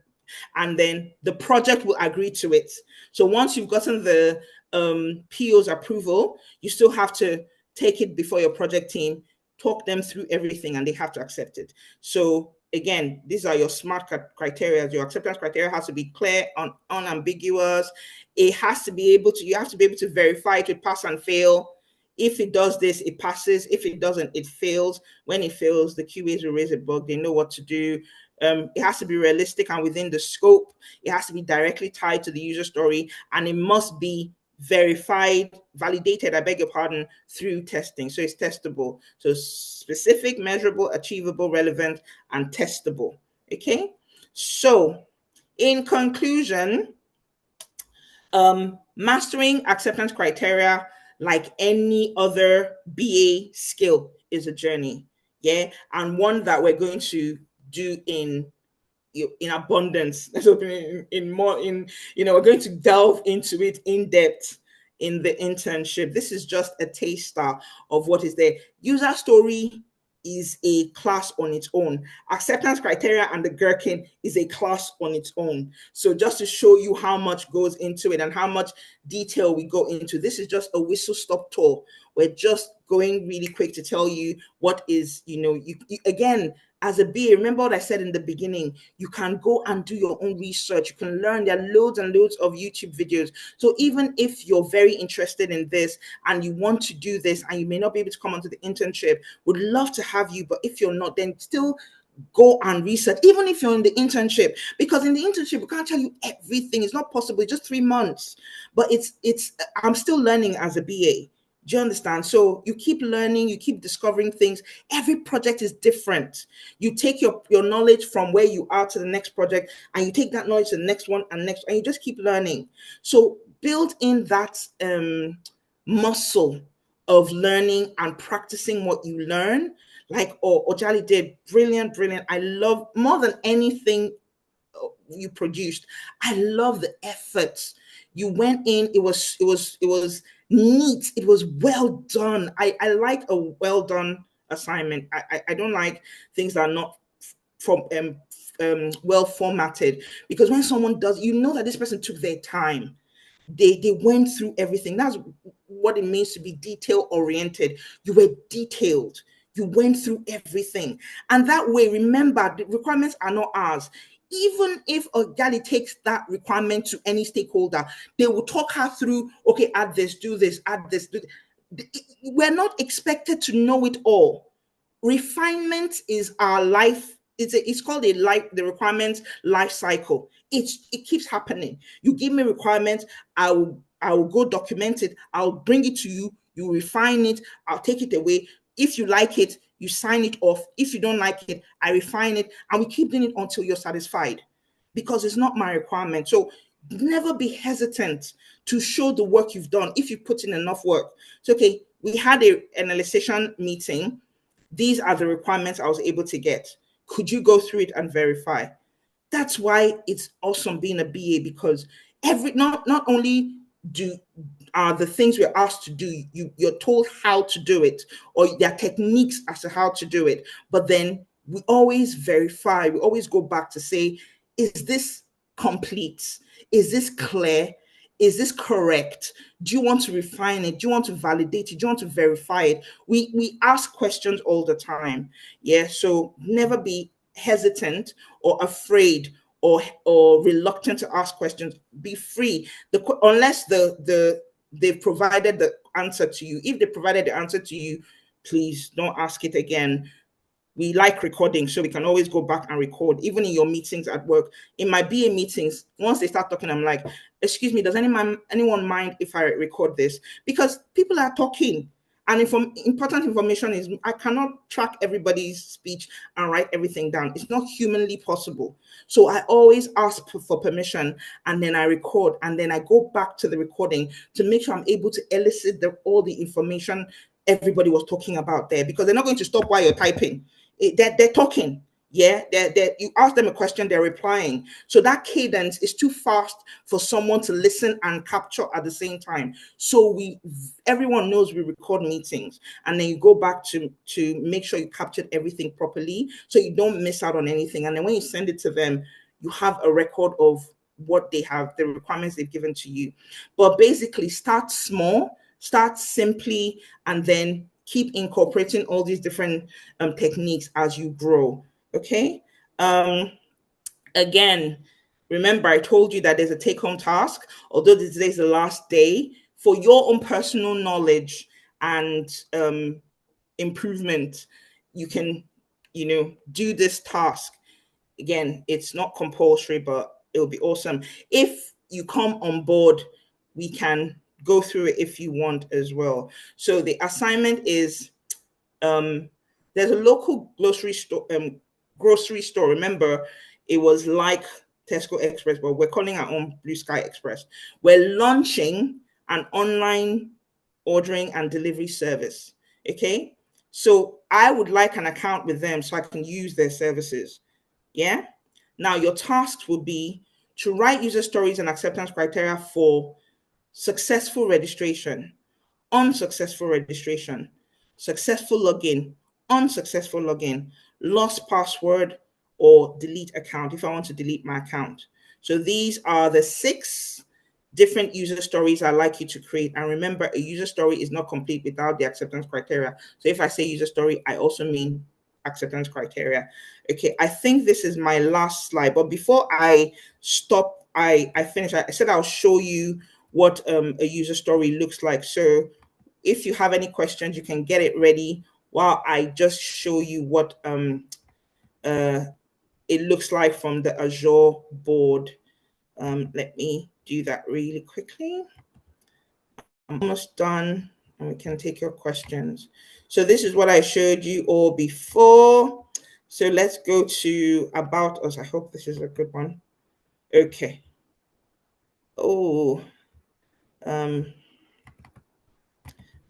and then the project will agree to it. So once you've gotten the PO's approval, you still have to take it before your project team, talk them through everything, and they have to accept it. So again, these are your SMART criteria. Your acceptance criteria has to be clear, unambiguous. It has to be able to, you have to be able to verify it with pass and fail. If it does this, it passes. If it doesn't, it fails. When it fails, the QAs will raise a bug. They know what to do. It has to be realistic and within the scope. It has to be directly tied to the user story, and it must be verified, validated, I beg your pardon, through testing. So it's testable. So specific, measurable, achievable, relevant, and testable. Okay. So in conclusion, mastering acceptance criteria, like any other BA skill, is a journey. Yeah. And one that we're going to do in abundance. We're going to delve into it in depth in the internship. This is just a taster of what is there. User story is a class on its own. Acceptance criteria and the gherkin is a class on its own. So just to show you how much goes into it and how much detail we go into, this is just a whistle-stop tour. We're just going really quick to tell you what is, again, as a BA, remember what I said in the beginning, you can go and do your own research. You can learn. There are loads and loads of YouTube videos. So even if you're very interested in this and you want to do this and you may not be able to come onto the internship, would love to have you. But if you're not, then still go and research, even if you're in the internship, because in the internship, we can't tell you everything. It's not possible. It's just 3 months, but I'm still learning as a BA. Do you understand? So you keep learning, you keep discovering things. Every project is different. You take your knowledge from where you are to the next project, and you take that knowledge to the next one and next, and you just keep learning. So build in that muscle of learning and practicing what you learn, like Ojali did. Brilliant. I love, more than anything you produced, I love the effort you went in. It was neat. It was well done. I like a well done assignment. I don't like things that are not from well formatted, because when someone does, that this person took their time. They went through everything. That's what it means to be detail oriented. You were detailed. You went through everything. And that way, remember, the requirements are not ours. even if 𝐂𝐍𝐍𝐇 takes that requirement to any stakeholder, they will talk her through, okay, add this, do this, add this. Do this. We're not expected to know it all. Refinement is our life. It's called the requirements life cycle. It keeps happening. You give me requirements, I will go document it. I'll bring it to you. You refine it. I'll take it away. If you like it, you sign it off. If you don't like it, I refine it, and we keep doing it until you're satisfied, because it's not my requirement. So never be hesitant to show the work you've done if you put in enough work. So, okay, we had an analyzation meeting. These are the requirements I was able to get. Could you go through it and verify? That's why it's awesome being a BA, because not only are the things we're asked to do, you're told how to do it, or there are techniques as to how to do it, but then we always verify. We always go back to say, is this complete? Is this clear? Is this correct? Do you want to refine it? Do you want to validate it? Do you want to verify it? We ask questions all the time. Yeah, so never be hesitant or afraid or reluctant to ask questions. Be free. Unless they've provided the answer to you. If they provided the answer to you, please don't ask it again. We like recording, so we can always go back and record, even in your meetings at work. In my BA meetings, once they start talking, I'm like, excuse me, does anyone mind if I record this? Because people are talking, and important information is, I cannot track everybody's speech and write everything down. It's not humanly possible. So I always ask for permission, and then I record, and then I go back to the recording to make sure I'm able to elicit all the information everybody was talking about there, because they're not going to stop while you're typing. They're talking. Yeah, you ask them a question, they're replying. So that cadence is too fast for someone to listen and capture at the same time. So everyone knows we record meetings, and then you go back to make sure you captured everything properly, so you don't miss out on anything. And then when you send it to them, you have a record of what they have, the requirements they've given to you. But basically, start small, start simply, and then keep incorporating all these different techniques as you grow. Okay. Again, remember, I told you that there's a take-home task, although this is the last day, for your own personal knowledge and improvement. You can, do this task. Again, it's not compulsory, but it'll be awesome. If you come on board, we can go through it if you want as well. So the assignment is, there's a local grocery store. Remember, it was like Tesco Express, but we're calling our own BlueSky Express. We're launching an online ordering and delivery service. Okay, so I would like an account with them so I can use their services. Yeah. Now your tasks will be to write user stories and acceptance criteria for successful registration, unsuccessful registration, successful login, unsuccessful login, lost password, or delete account if I want to delete my account. So these are the 6 different user stories I'd like you to create. And remember, a user story is not complete without the acceptance criteria. So if I say user story, I also mean acceptance criteria. Okay, I think this is my last slide. But before I stop, I finish. I said I'll show you what a user story looks like. So if you have any questions, you can get it ready while I just show you what it looks like from the Azure board. Let me do that really quickly. I'm almost done, and we can take your questions. So this is what I showed you all before. So let's go to About Us. I hope this is a good one. Okay. Oh,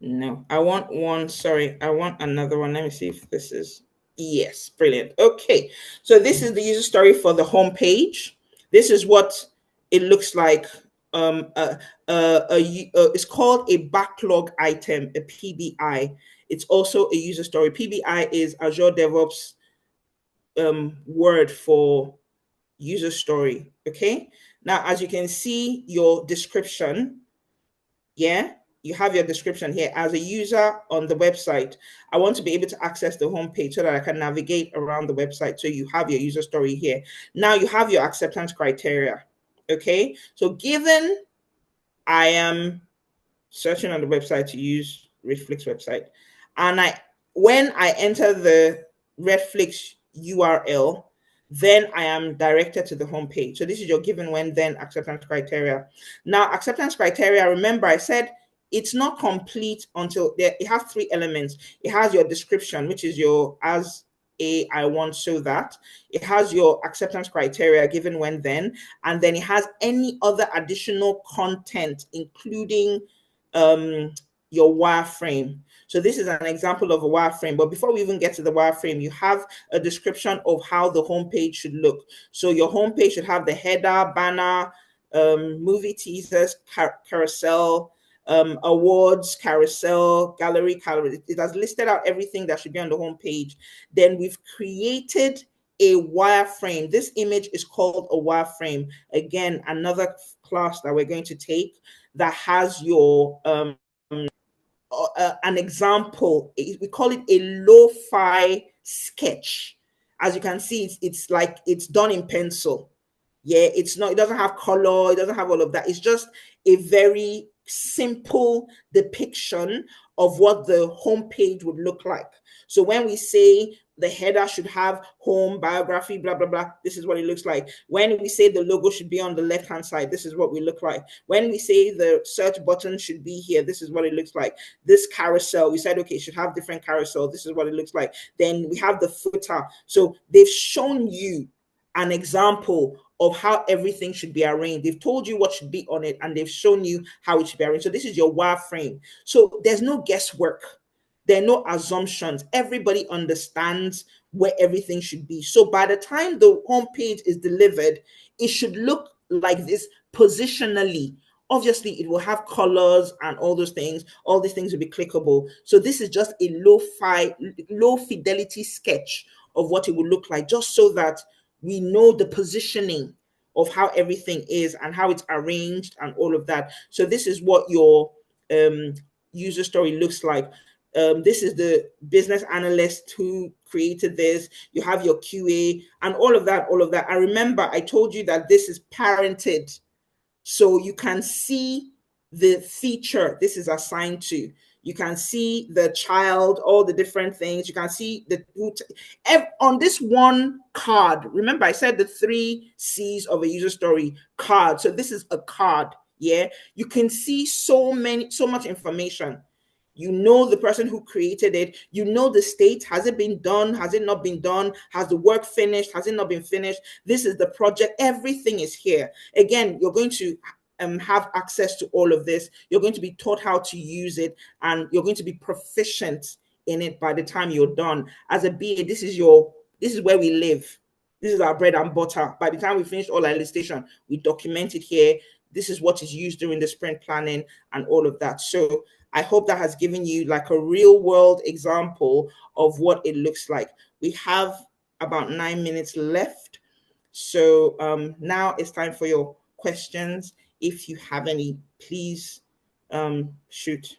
no, I want one. Sorry, I want another one. Let me see if this is, yes, brilliant. Okay, so this is the user story for the home page. This is what it looks like. It's called a backlog item, a PBI. It's also a user story. PBI is Azure DevOps word for user story. Okay, now as you can see, your description, yeah, you have your description here. As a user on the website, I want to be able to access the homepage so that I can navigate around the website. So you have your user story here. Now you have your acceptance criteria. Okay, so given I am searching on the website to use Redflix website, and when I enter the Redflix URL, then I am directed to the home page. So this is your given when then acceptance criteria. Now, acceptance criteria, remember I said it's not complete until it has 3 elements. It has your description, which is your as a I want so that. It has your acceptance criteria given when then, and then it has any other additional content, including your wireframe. So this is an example of a wireframe. But before we even get to the wireframe, you have a description of how the homepage should look. So your homepage should have the header, banner, movie teasers, carousel, awards, carousel, gallery. It has listed out everything that should be on the homepage. Then we've created a wireframe. This image is called a wireframe. Again, another class that we're going to take that has your an example. We call it a lo-fi sketch. As you can see, it's like it's done in pencil. Yeah, it doesn't have color, it doesn't have all of that. It's just a very simple depiction of what the homepage would look like. So when we say the header should have home, biography, blah, blah, blah, this is what it looks like. When we say the logo should be on the left-hand side, this is what we look like. When we say the search button should be here, this is what it looks like. This carousel, we said, okay, it should have different carousel. This is what it looks like. Then we have the footer. So they've shown you an example of how everything should be arranged. They've told you what should be on it, and they've shown you how it should be arranged. So this is your wireframe. So there's no guesswork. There are no assumptions. Everybody understands where everything should be. So by the time the homepage is delivered, it should look like this positionally. Obviously, it will have colors and all those things. All these things will be clickable. So this is just a low fidelity sketch of what it will look like, just so that we know the positioning of how everything is and how it's arranged and all of that. So this is what your user story looks like. This is the business analyst who created this. You have your QA and all of that. I remember I told you that this is parented. So you can see the feature this is assigned to. You can see the child, all the different things. You can see on this one card. Remember, I said the 3 C's of a user story card. So this is a card. Yeah, you can see so much information. You know the person who created it. You know the state. Has it been done? Has it not been done? Has the work finished? Has it not been finished? This is the project. Everything is here. Again, you're going to have access to all of this. You're going to be taught how to use it, and you're going to be proficient in it by the time you're done. As a BA, this is where we live. This is our bread and butter. By the time we finish all our illustration, we document it here. This is what is used during the sprint planning and all of that. So I hope that has given you like a real world example of what it looks like. We have about 9 minutes left. So now it's time for your questions. If you have any, please shoot.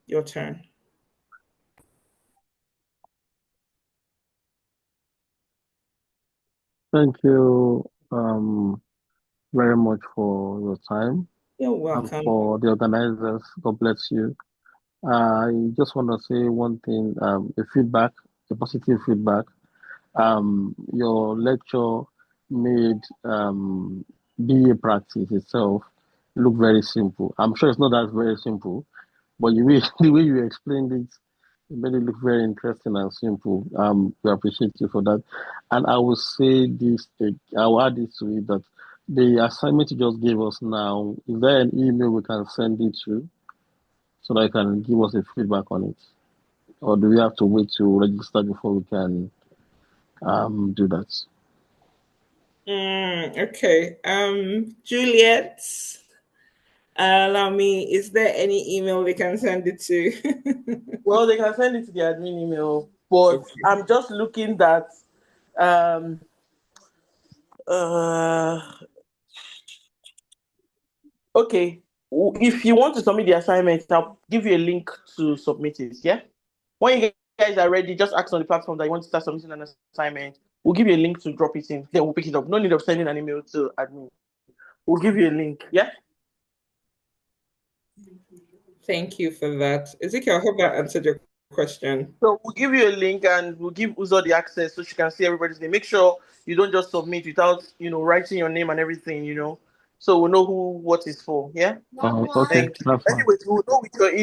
Your turn. Thank you very much for your time. You're welcome. And for the organizers, God bless you. I just want to say one thing, a positive feedback. Your lecture made BA practice itself look very simple. I'm sure it's not that very simple, but the way you explained it, it made it look very interesting and simple. We appreciate you for that. And I will say this, I will add this to it, that the assignment you just gave us now, is there an email we can send it to so that you can give us a feedback on it? Or do we have to wait to register before we can do that? Okay. Juliet, allow me, is there any email we can send it to? Well, they can send it to the admin email, but okay. I'm just looking that okay. if you want to submit the assignment, I'll give you a link to submit it. Yeah. When you guys are ready, just ask on the platform that you want to start submitting an assignment. We'll give you a link to drop it in. Then we'll pick it up. No need of sending an email to admin. We'll give you a link. Yeah. Thank you for that. Ezekiel, I hope that answered your question. So we'll give you a link and we'll give Uzo the access so she can see everybody's name. Make sure you don't just submit without, writing your name and everything, so we'll know what is for. Yeah. Okay. Anyway, we'll know with your